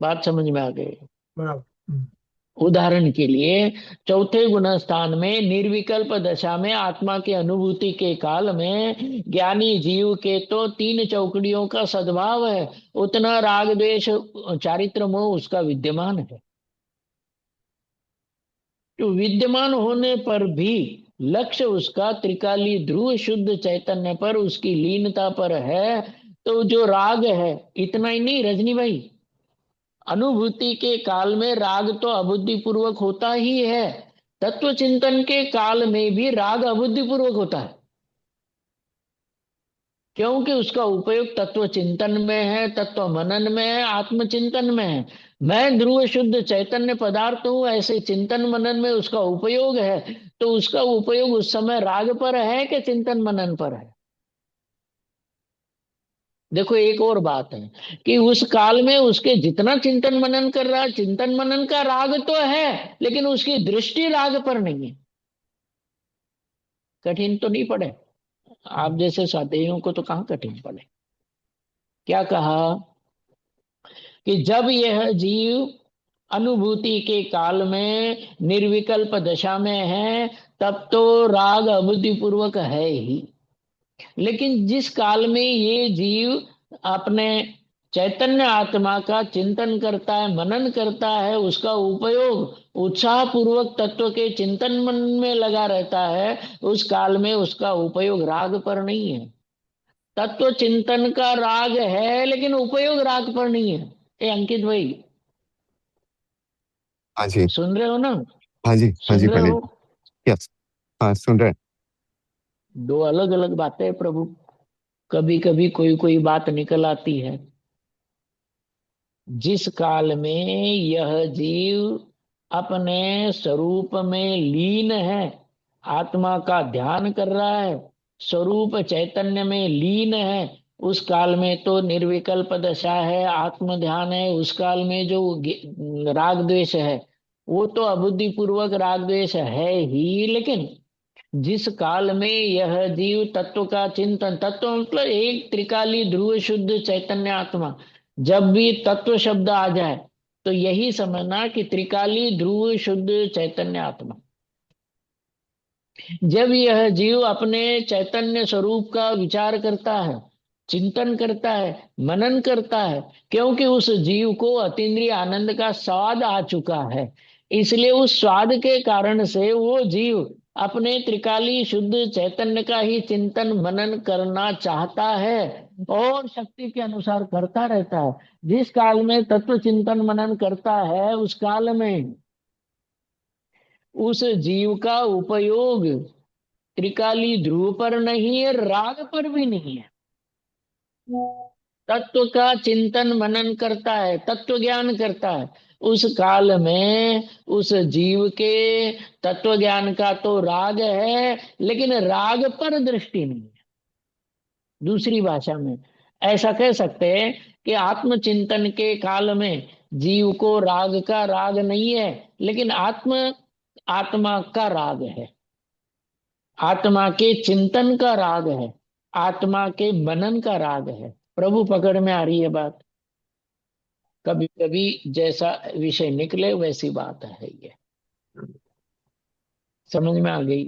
बात समझ में आ गई? बराबर। उदाहरण के लिए चौथे गुण स्थान में निर्विकल्प दशा में आत्मा के अनुभूति के काल में ज्ञानी जीव के तो 3 चौकड़ियों का सद्भाव है, उतना राग द्वेष चारित्र मोह उसका विद्यमान है। तो विद्यमान होने पर भी लक्ष्य उसका त्रिकाली ध्रुव शुद्ध चैतन्य पर, उसकी लीनता पर है। तो जो राग है, इतना ही नहीं रजनी भाई, अनुभूति के काल में राग तो अबुद्धि पूर्वक होता ही है, तत्व चिंतन के काल में भी राग अबुद्धि पूर्वक होता है, क्योंकि उसका उपयोग तत्व चिंतन में है, तत्व मनन में है, आत्मचिंतन में है। मैं ध्रुव शुद्ध चैतन्य पदार्थ हूं, ऐसे चिंतन मनन में उसका उपयोग है। तो उसका उपयोग उस समय राग पर है कि चिंतन मनन पर है? देखो एक और बात है कि उस काल में उसके जितना चिंतन मनन कर रहा है, चिंतन मनन का राग तो है, लेकिन उसकी दृष्टि राग पर नहीं है। कठिन तो नहीं पड़े? आप जैसे स्वाध्यायियों को तो कहाँ कठिन पड़े। क्या कहा कि जब यह जीव अनुभूति के काल में निर्विकल्प दशा में है, तब तो राग अबुद्धि पूर्वक है ही। लेकिन जिस काल में ये जीव अपने चैतन्य आत्मा का चिंतन करता है, मनन करता है, उसका उपयोग उत्साह पूर्वक तत्व के चिंतन मन में लगा रहता है, उस काल में उसका उपयोग राग पर नहीं है। तत्व चिंतन का राग है, लेकिन उपयोग राग पर नहीं है। ए अंकित भाई, हाँ जी। सुन रहे हो ना? हाँ जी। हाँ सुन जी रहे पंडित। हो? यस। हाँ सुन रहे हैं। दो अलग अलग बातें हैं प्रभु। कभी कभी कोई कोई बात निकल आती है। जिस काल में यह जीव अपने स्वरूप में लीन है, आत्मा का ध्यान कर रहा है, स्वरूप चैतन्य में लीन है, उस काल में तो निर्विकल्प दशा है, आत्म ध्यान है। उस काल में जो राग द्वेष है, वो तो अबुद्धि पूर्वक राग द्वेष है ही। लेकिन जिस काल में यह जीव तत्व का चिंतन, तत्व मतलब एक त्रिकाली ध्रुव शुद्ध चैतन्य आत्मा, जब भी तत्व शब्द आ जाए तो यही समझना कि त्रिकाली ध्रुव शुद्ध चैतन्य आत्मा। जब यह जीव अपने चैतन्य स्वरूप का विचार करता है, चिंतन करता है, मनन करता है, क्योंकि उस जीव को अतीन्द्रिय आनंद का स्वाद आ चुका है, इसलिए उस स्वाद के कारण से वो जीव अपने त्रिकाली शुद्ध चैतन्य का ही चिंतन मनन करना चाहता है, और शक्ति के अनुसार करता रहता है। जिस काल में तत्व चिंतन मनन करता है, उस काल में उस जीव का उपयोग त्रिकाली ध्रुव पर नहीं है, राग पर भी नहीं है। तत्व का चिंतन मनन करता है, तत्व ज्ञान करता है। उस काल में उस जीव के तत्व ज्ञान का तो राग है, लेकिन राग पर दृष्टि नहीं है। दूसरी भाषा में ऐसा कह सकते हैं कि आत्मचिंतन के काल में जीव को राग का राग नहीं है, लेकिन आत्मा का राग है, आत्मा के चिंतन का राग है, आत्मा के मनन का राग है। प्रभु पकड़ में आ रही है बात? कभी कभी जैसा विषय निकले वैसी बात है ये। समझ में आ गई?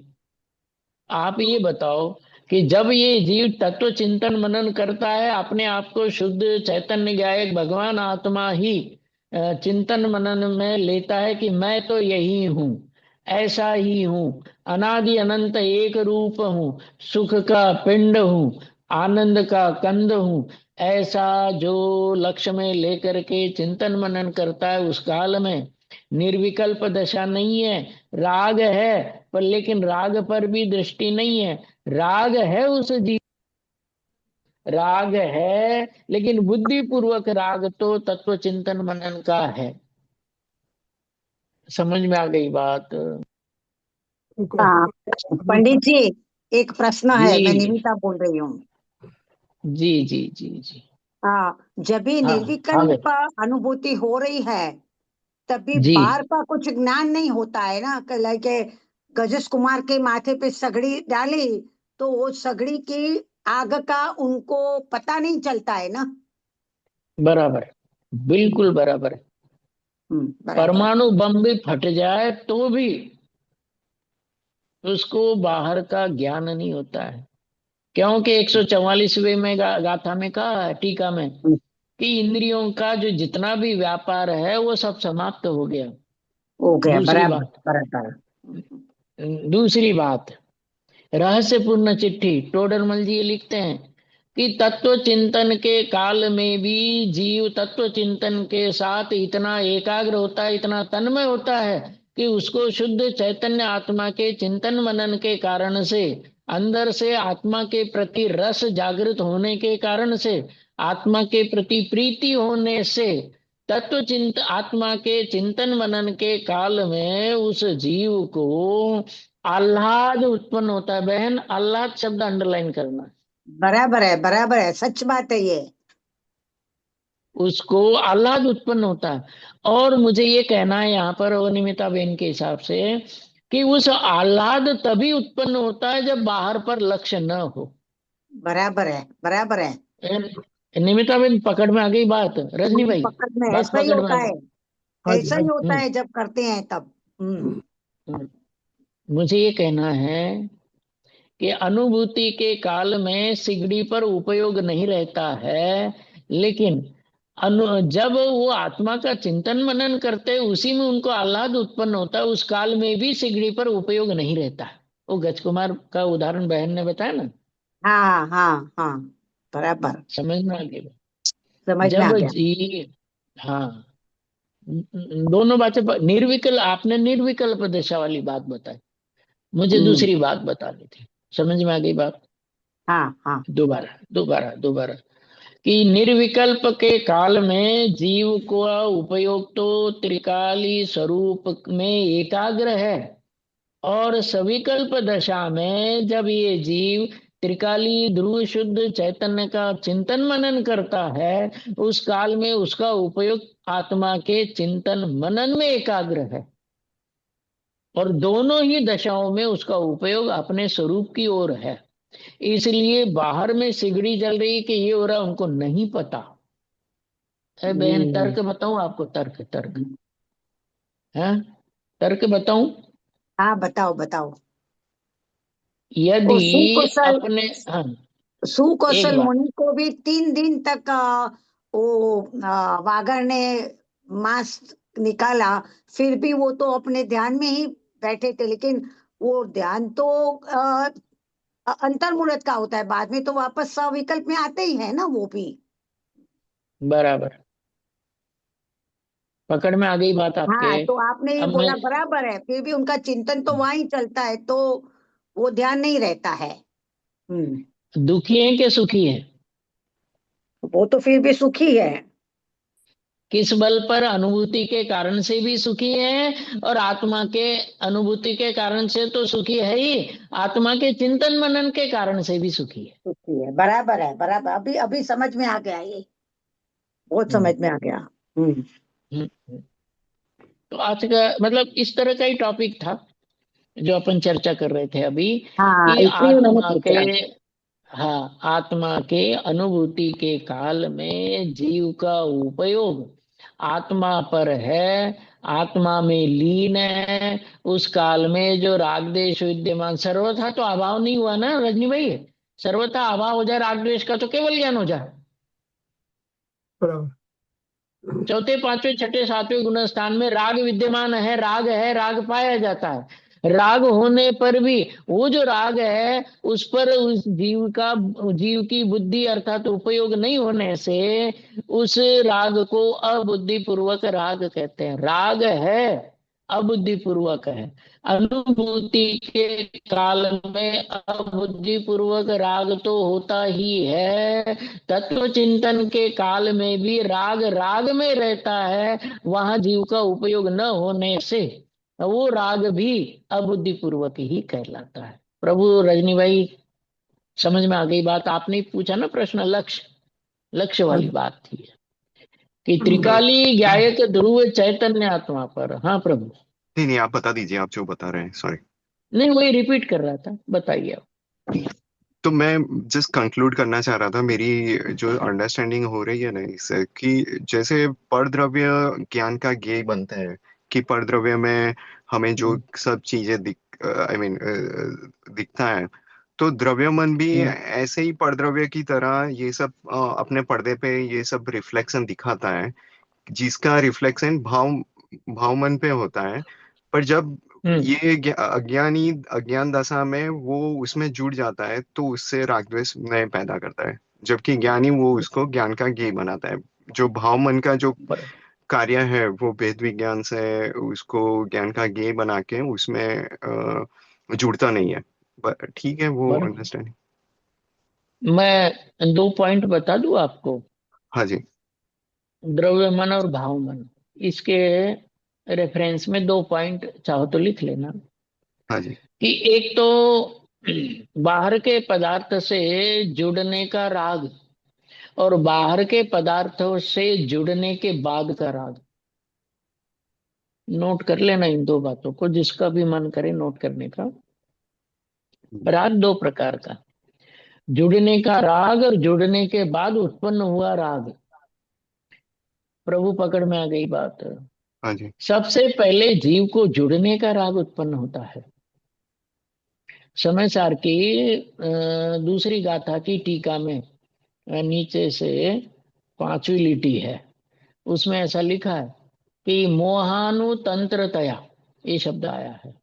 आप ये बताओ कि जब ये जीव तत्व चिंतन मनन करता है, अपने आप को शुद्ध चैतन्य ज्ञायक भगवान आत्मा ही चिंतन मनन में लेता है कि मैं तो यही हूँ, ऐसा ही हूँ, अनादि अनंत एक रूप हूँ, सुख का पिंड हूँ, आनंद का कंद हूँ, ऐसा जो लक्ष्य में लेकर के चिंतन मनन करता है, उस काल में निर्विकल्प दशा नहीं है। राग है, पर लेकिन राग पर भी दृष्टि नहीं है। राग है उस जीव, राग है, लेकिन बुद्धि पूर्वक राग तो तत्व चिंतन मनन का है। समझ में आ गई बात? रुको, हाँ पंडित जी, एक प्रश्न है, मैं जी निमिता बोल रही हूँ। जी जी जी जी। हाँ, जब भी हाँ हाँ निर्विकल्प भाई। अनुभूति हो रही है, तभी जी बाहर का कुछ ज्ञान नहीं होता है ना। लाइक गजेश कुमार के माथे पे सगड़ी डाली, तो वो सगड़ी की आग का उनको पता नहीं चलता है ना। बराबर, बिल्कुल बराबर। बराबर है। परमाणु बम भी फट जाए तो भी उसको बाहर का ज्ञान नहीं होता है, क्योंकि 144वें में गाथा में कहा है, टीका में, हम्म, कि इंद्रियों का जो जितना भी व्यापार है वो सब समाप्त हो गया। हो गया, दूसरी बराबर बात, बराबर। दूसरी बात, रहस्यपूर्ण चिट्ठी टोडरमल जी ये लिखते हैं कि तत्व चिंतन के काल में भी जीव तत्व चिंतन के साथ इतना एकाग्र होता है, इतना तन्मय होता है कि उसको शुद्ध चैतन्य आत्मा के चिंतन मनन के कारण से, अंदर से आत्मा के प्रति रस जागृत होने के कारण से, आत्मा के प्रति प्रीति होने से, तत्व चिंत आत्मा के चिंतन मनन के काल में उस जीव को आह्लाद उत्पन्न होता है। बहन, आह्लाद शब्द अंडरलाइन करना। बराबर है, बराबर है, सच बात है ये। उसको आह्लाद उत्पन्न होता है। और मुझे ये कहना है यहाँ पर अनिमिता बेन के हिसाब से कि उस आह्लाद तभी उत्पन्न होता है जब बाहर पर लक्ष्य न हो। बराबर है, बराबर है। निमिता बेन, पकड़ में आ गई बात? रजनी मेरी भाई, पकड़ में बात ऐसा ही पकड़ में होता आ है। गई? हाँ जी, ऐसा हाँ ही जी। होता है जब करते हैं तब। हम्म। मुझे ये कहना है कि अनुभूति के काल में सिगड़ी पर उपयोग नहीं रहता है, लेकिन जब वो आत्मा का चिंतन मनन करते हैं, उसी में उनको आह्लाद उत्पन्न होता है, उस काल में भी सिगड़ी पर उपयोग नहीं रहता है। वो गजकुमार का उदाहरण बहन ने बताया ना। हाँ हाँ हाँ, बराबर। समझ में आ गया? समझ में आ जब गया। जी, हाँ, दोनों बातें निर्विकल्प, आपने निर्विकल्प दशा वाली बात बताई, मुझे हम्म, दूसरी बात बतानी थी। समझ में आ गई बात? हाँ हाँ। दोबारा दोबारा दोबारा, कि निर्विकल्प के काल में जीव को उपयोग तो त्रिकाली स्वरूप में एकाग्र है, और सविकल्प दशा में जब ये जीव त्रिकाली ध्रुव शुद्ध चैतन्य का चिंतन मनन करता है, उस काल में उसका उपयोग आत्मा के चिंतन मनन में एकाग्र है, और दोनों ही दशाओं में उसका उपयोग अपने स्वरूप की ओर है। इसलिए बाहर में सिगड़ी जल रही कि ये हो रहा उनको नहीं पता है। बहन, हम्म, तर्क बताऊं आपको? तर्क, तर्क है, तर्क बताऊं? हाँ बताओ बताओ। यदि वो सुकौशल, अपने, हाँ, एक सुकौशल बात, मुनि को भी 3 दिन तक वो वागर ने मांस निकाला, फिर भी वो तो अपने ध्यान में ही बैठे थे। लेकिन वो ध्यान तो अंतर्मुहूर्त का होता है, बाद में तो वापस सविकल्प में आते ही है ना वो भी। बराबर, पकड़ में आ गई बात आपके? हाँ, तो आपने ये अब मैं, बोला बराबर है, फिर भी उनका चिंतन तो वहां ही चलता है, तो वो ध्यान नहीं रहता है। हम्म, दुखी हैं कि सुखी हैं? वो तो फिर भी सुखी है। किस बल पर? अनुभूति के कारण से भी सुखी हैं, और आत्मा के अनुभूति के कारण से तो सुखी है ही, आत्मा के चिंतन मनन के कारण से भी सुखी है। सुखी है, बराबर है, बराबर। अभी अभी समझ में आ गया ये, बहुत हम्म समझ में आ गया। हम्म। हम्म। तो आज का मतलब इस तरह का ही टॉपिक था जो अपन चर्चा कर रहे थे अभी, हाँ, कि इसलिए मैंने आत्मा के, पूछा। हाँ, आत्मा के अनुभूति के काल में जीव का उपयोग आत्मा पर है, आत्मा में लीन है, उस काल में जो राग द्वेष विद्यमान, सर्वथा तो अभाव नहीं हुआ ना रजनी भाई। सर्वथा अभाव हो जाए राग द्वेष का तो केवल ज्ञान हो जाए। बराबर। चौथे पांचवें छठे सातवें गुण स्थान में राग विद्यमान है, राग पाया जाता है। राग होने पर भी वो जो राग है उस पर उस जीव की बुद्धि अर्थात उपयोग नहीं होने से उस राग को अबुद्धि पूर्वक राग कहते हैं। राग है, अबुद्धि पूर्वक है। अनुभूति के काल में अबुद्धि पूर्वक राग तो होता ही है, तत्व चिंतन के काल में भी राग राग में रहता है। वहां जीव का उपयोग न होने से वो राग भी अबुद्धि पूर्वक ही कहलाता है। प्रभु रजनी भाई समझ में आ गई बात? आपने पूछा ना प्रश्न, लक्ष्य हाँ वाली जी। बात थी कि त्रिकाली गायक ध्रुव चैतन्य आत्मा पर। हाँ प्रभु। नहीं नहीं, आप बता दीजिए, आप जो बता रहे हैं, सॉरी। नहीं वही रिपीट कर रहा था, बताइए आप। तो मैं जस्ट कंक्लूड करना चाह रहा था, मेरी जो अंडरस्टैंडिंग हो रही है ना इससे, कि जैसे परद्रव्य ज्ञान का ज्ञेय बनता है, कि परद्रव्य में हमें जो सब चीजें आई मीन दिखता है, तो द्रव्य मन भी ऐसे ही परद्रव्य की तरह ये सब अपने पर्दे पे ये सब रिफ्लेक्शन दिखाता है, जिसका रिफ्लेक्शन भाव मन पे होता है। पर जब हम्म। ये अज्ञान दशा में वो उसमें जुड़ जाता है तो उससे राग द्वेष नए पैदा करता है, जबकि ज्ञानी वो उसको ज्ञान का ज्ञेय बनाता है। जो भाव मन का जो बर- कार्य है वो वेद विज्ञान से उसको ज्ञान का ज्ञेय बना के उसमें जुड़ता नहीं है। ठीक है, वो बराबर। अंडरस्टैंडिंग। मैं दो पॉइंट बता दूं आपको, हाँ जी। द्रव्य मन और भाव मन। इसके रेफरेंस में दो पॉइंट चाहो तो लिख लेना हाँ जी। कि एक तो बाहर के पदार्थ से जुड़ने का राग और बाहर के पदार्थों से जुड़ने के बाद का राग। नोट कर लेना इन दो बातों को, जिसका भी मन करे नोट करने का। राग दो प्रकार का, जुड़ने का राग और जुड़ने के बाद उत्पन्न हुआ राग। प्रभु पकड़ में आ गई बात। हाँ जी। सबसे पहले जीव को जुड़ने का राग उत्पन्न होता है। समय सार की दूसरी गाथा की टीका में नीचे से पांचवी लिटी है, उसमें ऐसा लिखा है कि मोहानुतंत्रतया, ये शब्द आया है।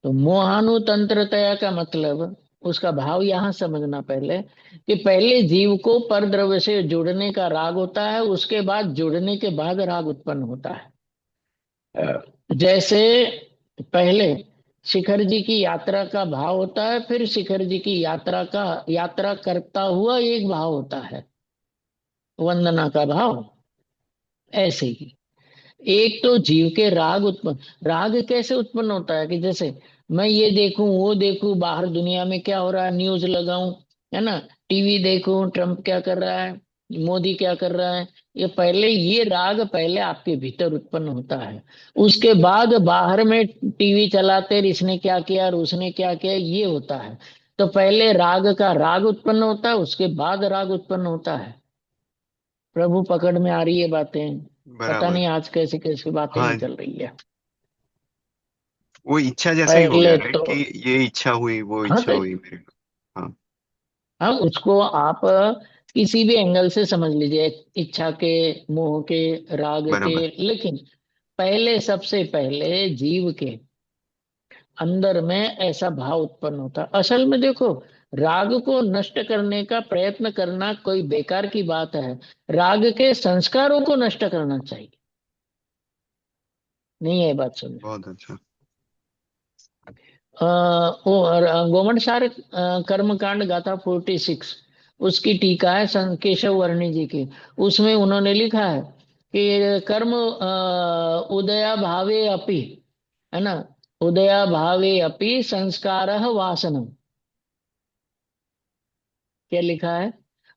तो मोहानुतंत्रतया का मतलब, उसका भाव यहां समझना पहले, कि पहले जीव को परद्रव्य से जुड़ने का राग होता है, उसके बाद जुड़ने के बाद राग उत्पन्न होता है। जैसे पहले शिखर जी की यात्रा का भाव होता है, फिर शिखर जी की यात्रा करता हुआ एक भाव होता है, वंदना का भाव। ऐसे ही एक तो जीव के राग कैसे उत्पन्न होता है कि जैसे मैं ये देखूं वो देखूं, बाहर दुनिया में क्या हो रहा है, न्यूज लगाऊं, है ना, टीवी देखूं, ट्रम्प क्या कर रहा है, मोदी क्या कर रहा है, ये राग पहले आपके भीतर उत्पन्न होता है। उसके बाद बाहर में टीवी चलाते इसने क्या किया और उसने क्या किया, ये होता है। तो पहले राग उत्पन्न होता है, उसके बाद राग उत्पन्न होता है। प्रभु पकड़ में आ रही है बातें? पता बराबर। नहीं आज कैसे कैसे बातें हाँ, निकल रही है। वो इच्छा जैसा ही हो गया, पहले राइट, तो कि ये इच्छा हुई, वो हाँ इच्छा तो हुई मेरे को। हाँ। हाँ, उसको आप किसी भी एंगल से समझ लीजिए, इच्छा के, मोह के, राग के। बराबर। लेकिन पहले, सबसे पहले जीव के अंदर में ऐसा भाव उत्पन्न होता है। असल में देखो, राग को नष्ट करने का प्रयत्न करना कोई बेकार की बात है। राग के संस्कारों को नष्ट करना चाहिए। नहीं है बात सुन? बहुत अच्छा। गोमट कर्मकांड गाथा 46, उसकी टीका है केशव वर्णी जी की। उसमें उन्होंने लिखा है कि कर्म उदया भावे अपि, है ना, उदया भावे अपि संस्कार वासनम। क्या लिखा है?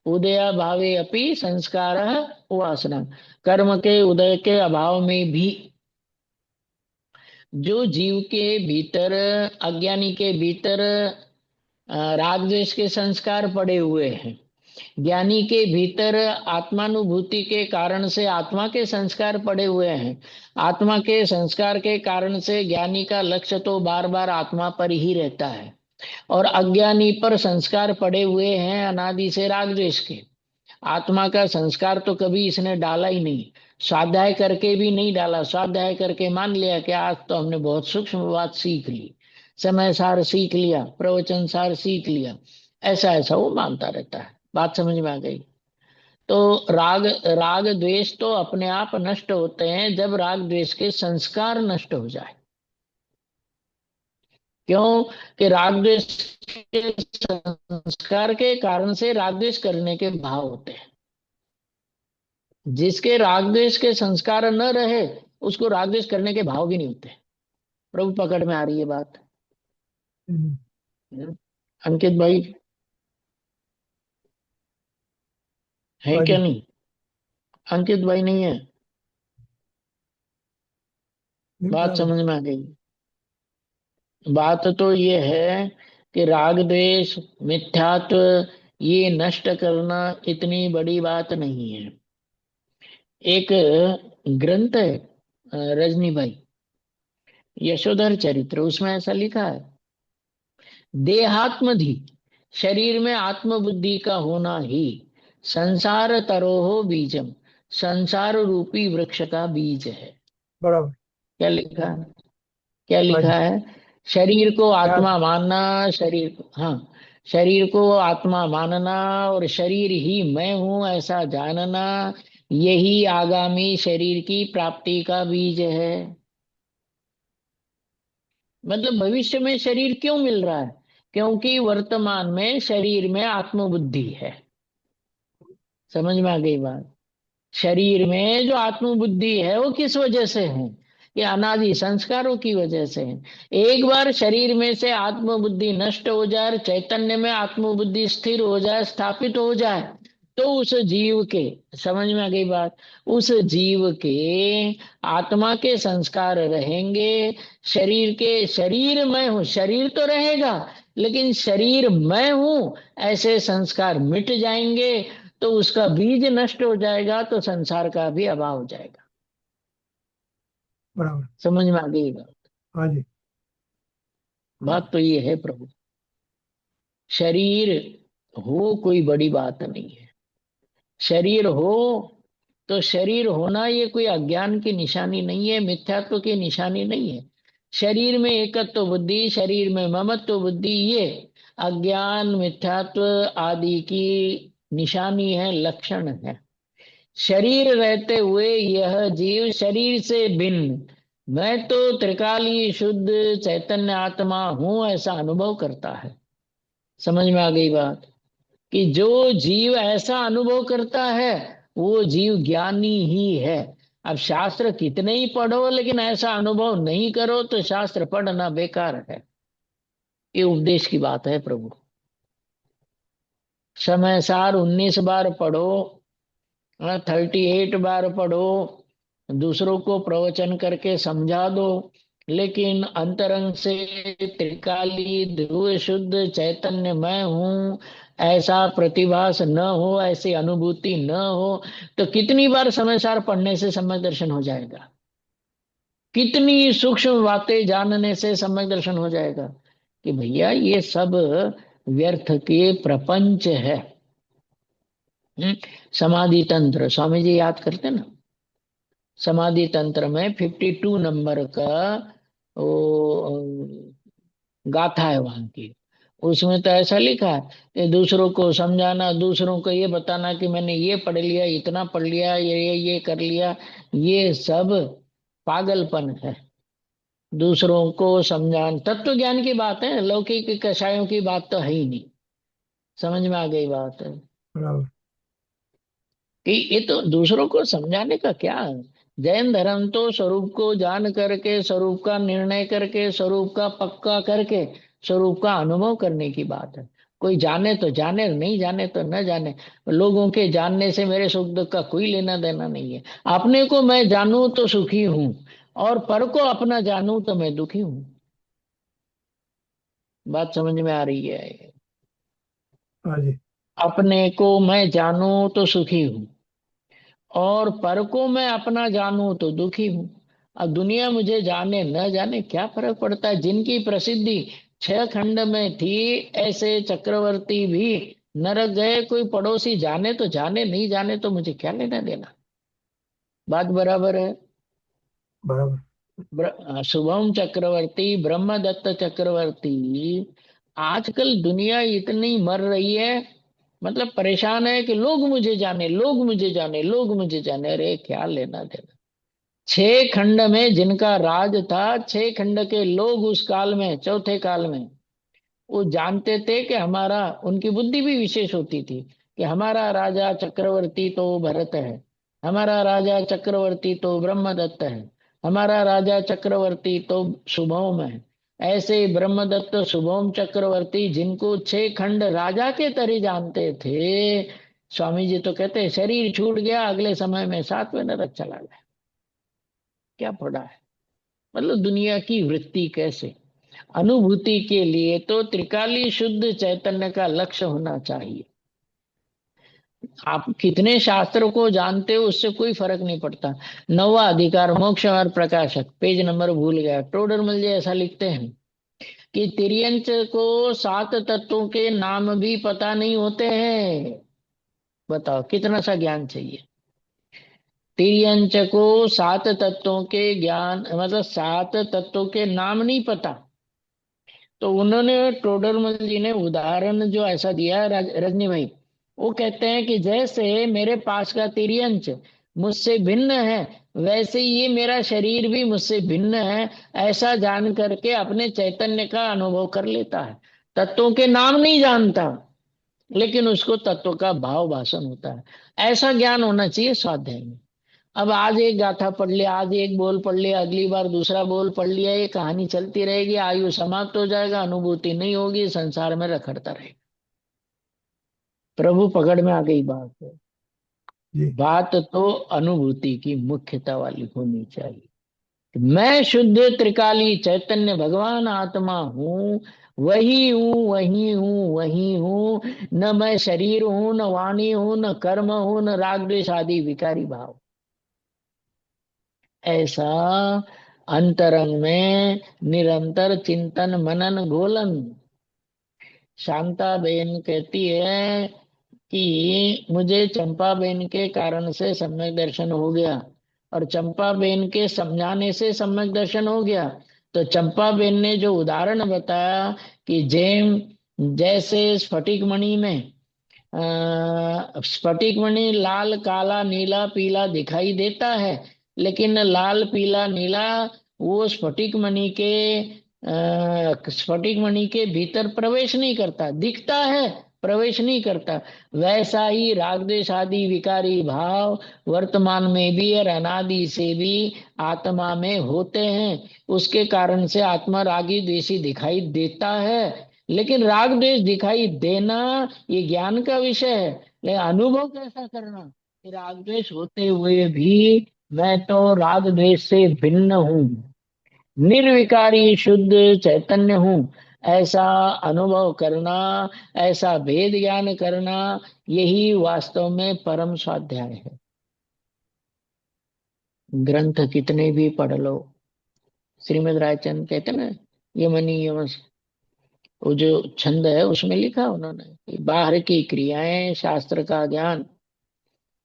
उदया भावे अपि संस्कार वासनम। कर्म के उदय के अभाव में भी जो जीव के भीतर, अज्ञानी के भीतर राग द्वेष के संस्कार पड़े हुए हैं, ज्ञानी के भीतर आत्मानुभूति के कारण से आत्मा के संस्कार पड़े हुए हैं। आत्मा के संस्कार के कारण से ज्ञानी का लक्ष्य तो बार बार आत्मा पर ही रहता है, और अज्ञानी पर संस्कार पड़े हुए हैं अनादि से राग द्वेष के। आत्मा का संस्कार तो कभी इसने डाला ही नहीं, स्वाध्याय करके भी नहीं डाला। स्वाध्याय करके मान लिया कि आज तो हमने बहुत सूक्ष्म बात सीख ली, समय सार सीख लिया, प्रवचन सार सीख लिया, ऐसा ऐसा वो मानता रहता है। बात समझ में आ गई? तो राग राग द्वेष तो अपने आप नष्ट होते हैं जब राग द्वेष के संस्कार नष्ट हो जाए। क्यों? कि राग द्वेष के संस्कार के कारण से राग द्वेष करने के भाव होते हैं। जिसके राग द्वेष के संस्कार न रहे उसको राग द्वेष करने के भाव भी नहीं होते। प्रभु पकड़ में आ रही है बात? अंकित भाई है हाँ क्या? जी। नहीं, अंकित भाई नहीं है? बात समझ में आ गई? बात तो ये है कि राग द्वेष मिथ्यात्व ये नष्ट करना इतनी बड़ी बात नहीं है। एक ग्रंथ है रजनी भाई, यशोधर चरित्र, उसमें ऐसा लिखा है, देहात्मधि, शरीर में आत्मबुद्धि का होना ही संसार तरोहो बीजम, संसार रूपी वृक्ष का बीज है। बराबर। क्या लिखा है? क्या हाँ जी। लिखा है? शरीर को याद। आत्मा मानना, शरीर को, हाँ, शरीर को आत्मा मानना और शरीर ही मैं हूं ऐसा जानना, यही आगामी शरीर की प्राप्ति का बीज है। मतलब भविष्य में शरीर क्यों मिल रहा है? क्योंकि वर्तमान में शरीर में आत्मबुद्धि है। समझ में आ गई बात? शरीर में जो आत्मबुद्धि है वो किस वजह से है? ये अनादि संस्कारों की वजह से है। एक बार शरीर में से आत्मबुद्धि नष्ट हो जाए, चैतन्य में आत्मबुद्धि स्थिर हो जाए, स्थापित हो जाए, तो उस जीव के, समझ में आ गई बात, उस जीव के आत्मा के संस्कार रहेंगे। शरीर के, शरीर मैं हूं, शरीर तो रहेगा लेकिन शरीर मैं हूं ऐसे संस्कार मिट जाएंगे, तो उसका बीज नष्ट हो जाएगा, तो संसार का भी अभाव हो जाएगा। बराबर। समझ में आ गई बात? हाँ जी। बात तो ये है प्रभु, शरीर हो कोई बड़ी बात नहीं है। शरीर हो तो शरीर होना ये कोई अज्ञान की निशानी नहीं है, मिथ्यात्व की निशानी नहीं है। शरीर में एकत्व बुद्धि, शरीर में ममत्व बुद्धि, ये अज्ञान मिथ्यात्व आदि की निशानी है, लक्षण है। शरीर रहते हुए यह जीव शरीर से भिन्न, मैं तो त्रिकालीय शुद्ध चैतन्य आत्मा हूं ऐसा अनुभव करता है। समझ में आ गई बात? कि जो जीव ऐसा अनुभव करता है वो जीव ज्ञानी ही है। अब शास्त्र कितने ही पढ़ो लेकिन ऐसा अनुभव नहीं करो तो शास्त्र पढ़ना बेकार है। ये उपदेश की बात है प्रभु। समय सार 19 बार पढ़ो, 38 बार पढ़ो, दूसरों को प्रवचन करके समझा दो, लेकिन अंतरंग से त्रिकाली ध्रुव शुद्ध चैतन्य मैं हूं ऐसा प्रतिभास न हो, ऐसी अनुभूति न हो, तो कितनी बार समय सार पढ़ने से सम्यक दर्शन हो जाएगा? कितनी सूक्ष्म बातें जानने से सम्यक दर्शन हो जाएगा कि भैया ये सब व्यर्थ के प्रपंच है। समाधि तंत्र स्वामी जी याद करते ना, समाधि तंत्र में 52 नंबर का वो गाथा है वहां की। उसमें तो ऐसा लिखा है कि दूसरों को समझाना, दूसरों को ये बताना कि मैंने ये पढ़ लिया, इतना पढ़ लिया, ये कर लिया, ये सब पागलपन है। दूसरों को समझाना तत्व ज्ञान की बात है, लौकिक कषायों की बात तो है ही नहीं। समझ में आ गई बात है बराबर। कि ये तो दूसरों को समझाने का क्या है? जैन धर्म तो स्वरूप को जान करके, स्वरूप का निर्णय करके, स्वरूप का पक्का करके, स्वरूप का अनुभव करने की बात है। कोई जाने तो जाने, नहीं जाने तो न जाने। लोगों के जानने से मेरे सुख दुख का कोई लेना देना नहीं है। अपने को मैं जानूं तो सुखी हूं, और पर को अपना जानूं तो मैं दुखी हूं। बात समझ में आ रही है? हाँ जी। अपने को मैं जानूं तो सुखी हूं, और पर को मैं अपना जानूं तो दुखी हूं। अब दुनिया मुझे जाने न जाने क्या फर्क पड़ता है। जिनकी प्रसिद्धि 6 खंड में थी, ऐसे चक्रवर्ती भी नरक गए। कोई पड़ोसी जाने तो जाने, नहीं जाने तो मुझे क्या लेना देना। बात बराबर है। बराबर। शुभम चक्रवर्ती, ब्रह्मदत्त चक्रवर्ती, आजकल दुनिया इतनी मर रही है, मतलब परेशान है कि लोग मुझे जाने, लोग मुझे जाने, लोग मुझे जाने। अरे क्या लेना देना। 6 खंड में जिनका राज था, 6 खंड के लोग उस काल में, चौथे काल में, वो जानते थे कि हमारा, उनकी बुद्धि भी विशेष होती थी कि हमारा राजा चक्रवर्ती तो भरत है, हमारा राजा चक्रवर्ती तो ब्रह्मदत्त है, हमारा राजा चक्रवर्ती तो शुभम है। ऐसे ब्रह्मदत्त शुभम चक्रवर्ती, जिनको 6 खंड राजा के तरह जानते थे, स्वामी जी तो कहते हैं शरीर छूट गया, अगले समय में 7वें नरक चला गया। क्या पड़ा है। मतलब दुनिया की वृत्ति कैसे। अनुभूति के लिए तो त्रिकाली शुद्ध चैतन्य का लक्ष्य होना चाहिए। आप कितने शास्त्रों को जानते हो, उससे कोई फर्क नहीं पड़ता। 9वां अधिकार मोक्ष और प्रकाशक, पेज नंबर भूल गया, टोडरमल जी ऐसा लिखते हैं कि तिर्यंच को 7 तत्वों के नाम भी पता नहीं होते हैं। बताओ कितना सा ज्ञान चाहिए। तिर्यंच को 7 तत्वों के ज्ञान, मतलब 7 तत्वों के नाम नहीं पता। तो उन्होंने, टोडरमल जी ने उदाहरण जो ऐसा दिया है, रजनी भाई, वो कहते हैं कि जैसे मेरे पास का तिर्यंच मुझसे भिन्न है, वैसे ही ये मेरा शरीर भी मुझसे भिन्न है। ऐसा जान करके अपने चैतन्य का अनुभव कर लेता है। तत्वों के नाम नहीं जानता, लेकिन उसको तत्व का भाव भाषण होता है। ऐसा ज्ञान होना चाहिए स्वाध्याय में। अब आज एक गाथा पढ़ लिया, आज एक बोल पढ़ लिया, अगली बार दूसरा बोल पढ़ लिया, ये कहानी चलती रहेगी, आयु समाप्त हो जाएगा, अनुभूति नहीं होगी, संसार में रखड़ता रहेगा। प्रभु पकड़ में आ गई बात है। जी। बात तो अनुभूति की मुख्यता वाली होनी चाहिए। मैं शुद्ध त्रिकाली चैतन्य भगवान आत्मा हूँ, वही हूँ, वही हूँ, वही हूँ। न मैं शरीर हूँ, न वाणी हूँ, न कर्म हूँ, न राग द्वेष आदि विकारी भाव। ऐसा अंतरंग में निरंतर चिंतन मनन गोलन। शांता बेन कहती है कि मुझे चंपा बेन के कारण से सम्यक दर्शन हो गया, और चंपा बेन के समझाने से सम्यक दर्शन हो गया। तो चंपा बेन ने जो उदाहरण बताया कि जेम, जैसे स्फटिक मणि में, स्फटिक मणि लाल काला नीला पीला दिखाई देता है, लेकिन लाल पीला नीला वो स्फटिक मणि के भीतर प्रवेश नहीं करता, दिखता है, प्रवेश नहीं करता। वैसा ही राग द्वेष आदि विकारी भाव वर्तमान में भी और अनादि से भी आत्मा में होते हैं। उसके कारण से आत्मा रागी द्वेषी दिखाई देता है। लेकिन राग द्वेष दिखाई देना ये ज्ञान का विषय है, लेकिन अनुभव कैसा करना कि राग द्वेष होते हुए भी मैं तो राग द्वेष से भिन्न हूँ, निर्विकारी शुद्ध चैतन्य हूँ, ऐसा अनुभव करना, ऐसा भेद ज्ञान करना, यही वास्तव में परम स्वाध्याय है। ग्रंथ कितने भी पढ़ लो, श्रीमद् रायचंद कहते हैं ना, यमनी यमस, वो जो छंद है उसमें लिखा उन्होंने कि बाहर की क्रियाएं, शास्त्र का ज्ञान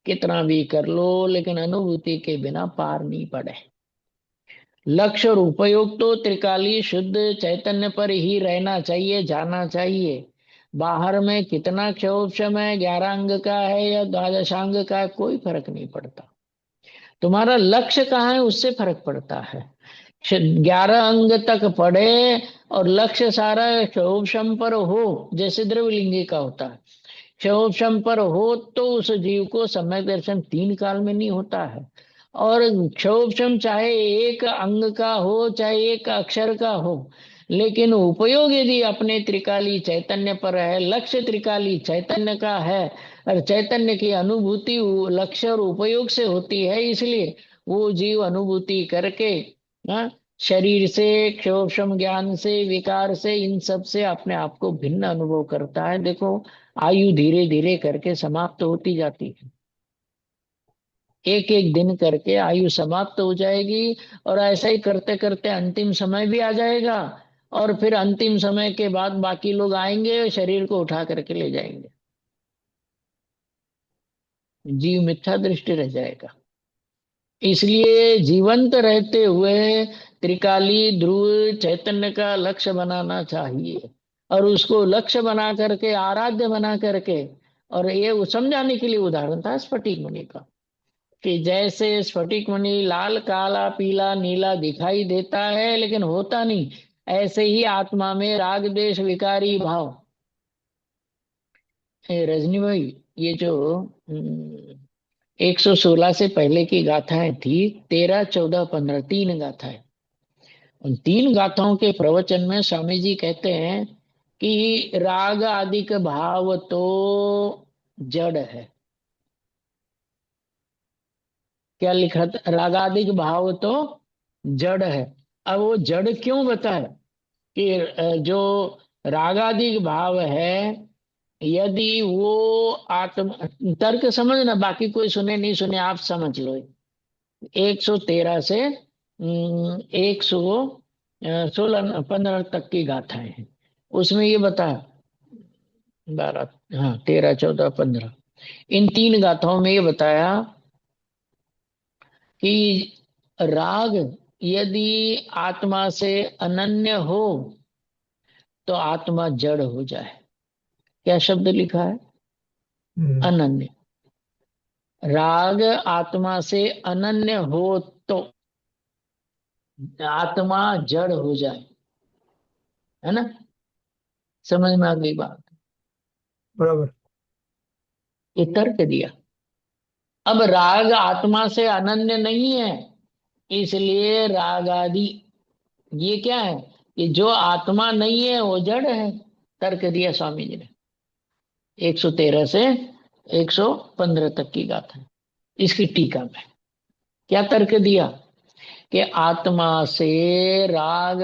कितना भी कर लो, लेकिन अनुभूति के बिना पार नहीं पड़े। लक्ष्य और उपयोग तो त्रिकाली शुद्ध चैतन्य पर ही रहना चाहिए, जाना चाहिए। बाहर में कितना क्षोभशम है, 11 अंग का है या 12 अंग का है, कोई फर्क नहीं पड़ता। तुम्हारा लक्ष्य कहाँ है, उससे फर्क पड़ता है। 11 अंग तक पढ़े और लक्ष्य सारा क्षोभशम पर हो, जैसे द्रव्यलिंगी का होता है, क्षोभशम पर हो, तो उस जीव को सम्यक दर्शन 3 काल में नहीं होता है। और क्षोभशम चाहे एक अंग का हो, चाहे एक अक्षर का हो, लेकिन उपयोग यदि अपने त्रिकाली चैतन्य पर है, लक्ष्य त्रिकाली चैतन्य का है, और चैतन्य की अनुभूति लक्ष्य और उपयोग से होती है, इसलिए वो जीव अनुभूति करके, हाँ, शरीर से, क्षोभम ज्ञान से, विकार से, इन सब से अपने आप को भिन्न अनुभव करता है। देखो, आयु धीरे धीरे करके समाप्त होती जाती है। एक एक दिन करके आयु समाप्त हो जाएगी, और ऐसा ही करते करते अंतिम समय भी आ जाएगा। और फिर अंतिम समय के बाद बाकी लोग आएंगे और शरीर को उठा करके ले जाएंगे। जीव मिथ्या दृष्टि रह जाएगा। इसलिए जीवंत रहते हुए त्रिकाली ध्रुव चैतन्य का लक्ष्य बनाना चाहिए, और उसको लक्ष्य बना करके, आराध्य बना करके। और ये समझाने के लिए उदाहरण था स्फटिक मणि का, कि जैसे स्फटिक मणि लाल, काला, पीला, नीला दिखाई देता है लेकिन होता नहीं, ऐसे ही आत्मा में राग द्वेष विकारी भाव। रजनी भाई, ये जो 116 से पहले की गाथाएं थी, 13, 14, 15, 3 गाथाएं। उन 3 गाथाओं के प्रवचन में स्वामी जी कहते हैं कि राग आदि का भाव तो जड़ है। क्या लिखा था? राग आदि का भाव तो जड़ है। अब वो जड़ क्यों बताया? कि जो रागादि भाव है, यदि वो आत्म, तर्क समझना, बाकी कोई सुने नहीं सुने आप समझ लो। 113 से 116 15 तक की गाथाएं हैं। उसमें ये बता, 12, हाँ, 13, 14, 15, इन 3 गाथाओं में ये बताया कि राग यदि आत्मा से अनन्य हो तो आत्मा जड़ हो जाए। क्या शब्द लिखा है? अनन्य। राग आत्मा से अनन्य हो तो आत्मा जड़ हो जाए, है ना? समझ में आ गई बात? बराबर। ये तर्क दिया। अब राग आत्मा से अनन्य नहीं है, इसलिए राग आदि, ये क्या है? कि जो आत्मा नहीं है वो जड़ है। तर्क दिया स्वामी जी ने 113 से 115 तक की गाथा। इसकी टीका में क्या तर्क दिया? कि आत्मा से राग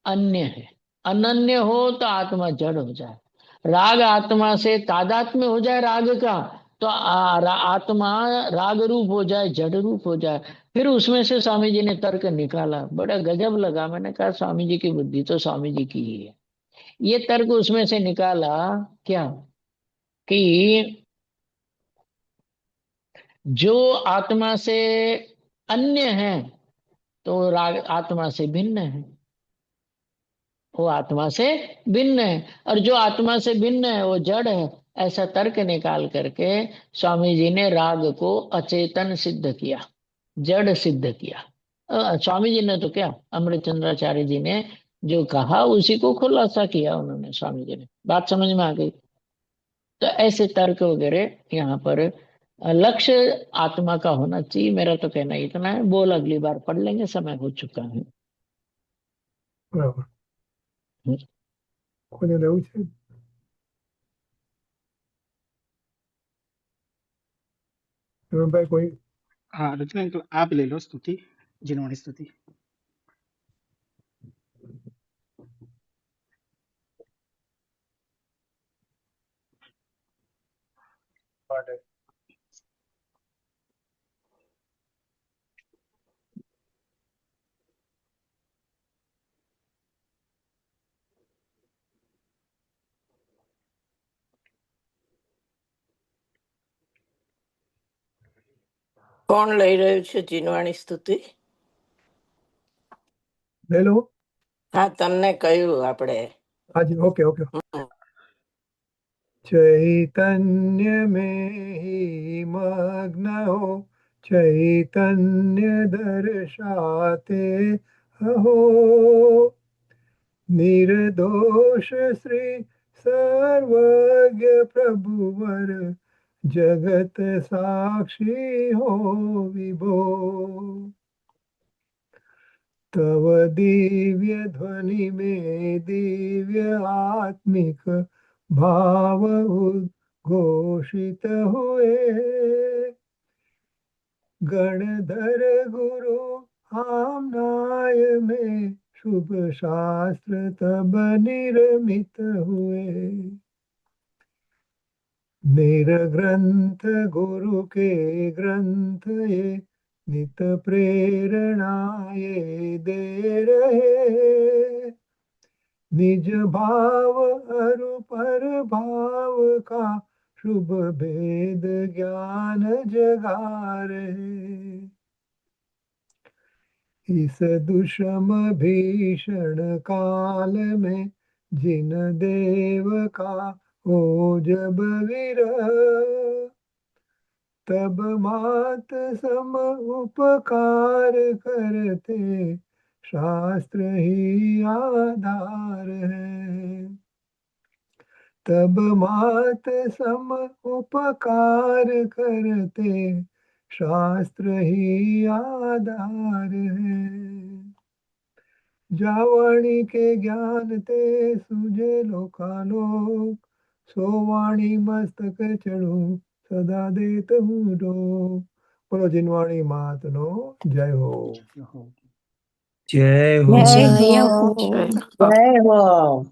अन्य है, अनन्य हो तो आत्मा जड़ हो जाए। राग आत्मा से तादात्म्य हो जाए राग का, तो आत्मा राग रूप हो जाए, जड़ रूप हो जाए। फिर उसमें से स्वामी जी ने तर्क निकाला, बड़ा गजब लगा। मैंने कहा स्वामी जी की बुद्धि तो स्वामी जी की ही है। ये तर्क उसमें से निकाला क्या? कि जो आत्मा से अन्य है तो राग आत्मा से भिन्न है, वो आत्मा से भिन्न है। और जो आत्मा से भिन्न है वो जड़ है। ऐसा तर्क निकाल करके स्वामी जी ने राग को अचेतन सिद्ध किया, जड़ सिद्ध किया। स्वामी जी ने तो क्या, अमृतचंद्राचार्य जी ने जो कहा उसी को खुलासा किया उन्होंने। स्वामी जी ने बात समझ में आ गई। तो ऐसे तर्क वगैरह यहाँ पर लक्ष्य आत्मा का होना चाहिए। मेरा तो कहना इतना है। बोल अगली बार पढ़ लेंगे, समय हो चुका है। બરાબર. हम्म। કોઈને રહેવું છે? ભાઈ કોઈ हाँ रचना अंकल, आप ले लो स्तुति, जिनवाणी स्तुति। માટે કોણ લઈ રહ્યું છે જીનવાણી સ્તુતિ? લઈ લો. હા, તમને કહ્યું આપણે. હાજી, ઓકે ઓકે. હમ. चैतन्य में ही मग्न हो, चैतन्य दर्शाते हो, निर्दोष श्री सर्वज्ञ प्रभुवर, जगत साक्षी हो विभो। तव दिव्य ध्वनि में दिव्य आत्मिक भाव उद्घोषित हुए, गणधर गुरु कामनाय में शुभ शास्त्र तब निर्मित हुए। निर्ग्रंथ गुरु के ग्रंथ ये नित प्रेरणा ये दे रहे। निज भाव अरु पर भाव का शुभ भेद ज्ञान जगा रहे। इस दुष्म भीषण काल में जिन देव का हो जब विरह, तब मात सम उपकार करते शास्त्र ही आधार है। तब मात सम उपकार करते शास्त्र ही आधार है। जावाणी के ज्ञान ते सुझे लोकालोक, सोवाणी मस्तक चढ़ू सदा देत हूँ डोक। बोलो जिनवाणी मात नो जय हो। जय हो। जय हो। जय हो। जय हो।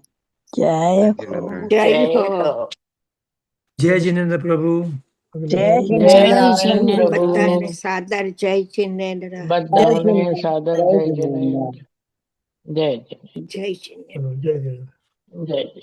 जय जिनेंद्र। जय हो। जय जिनेंद्र प्रभु। जय जय जिनेंद्र। नारायण प्रभु। बधाने सादर जय जिनेंद्र। बधाने सादर जय जय जिनेंद्र। जिनेंद्र। जय जय जय जिनेंद्र। चलो जय जय। जय जय।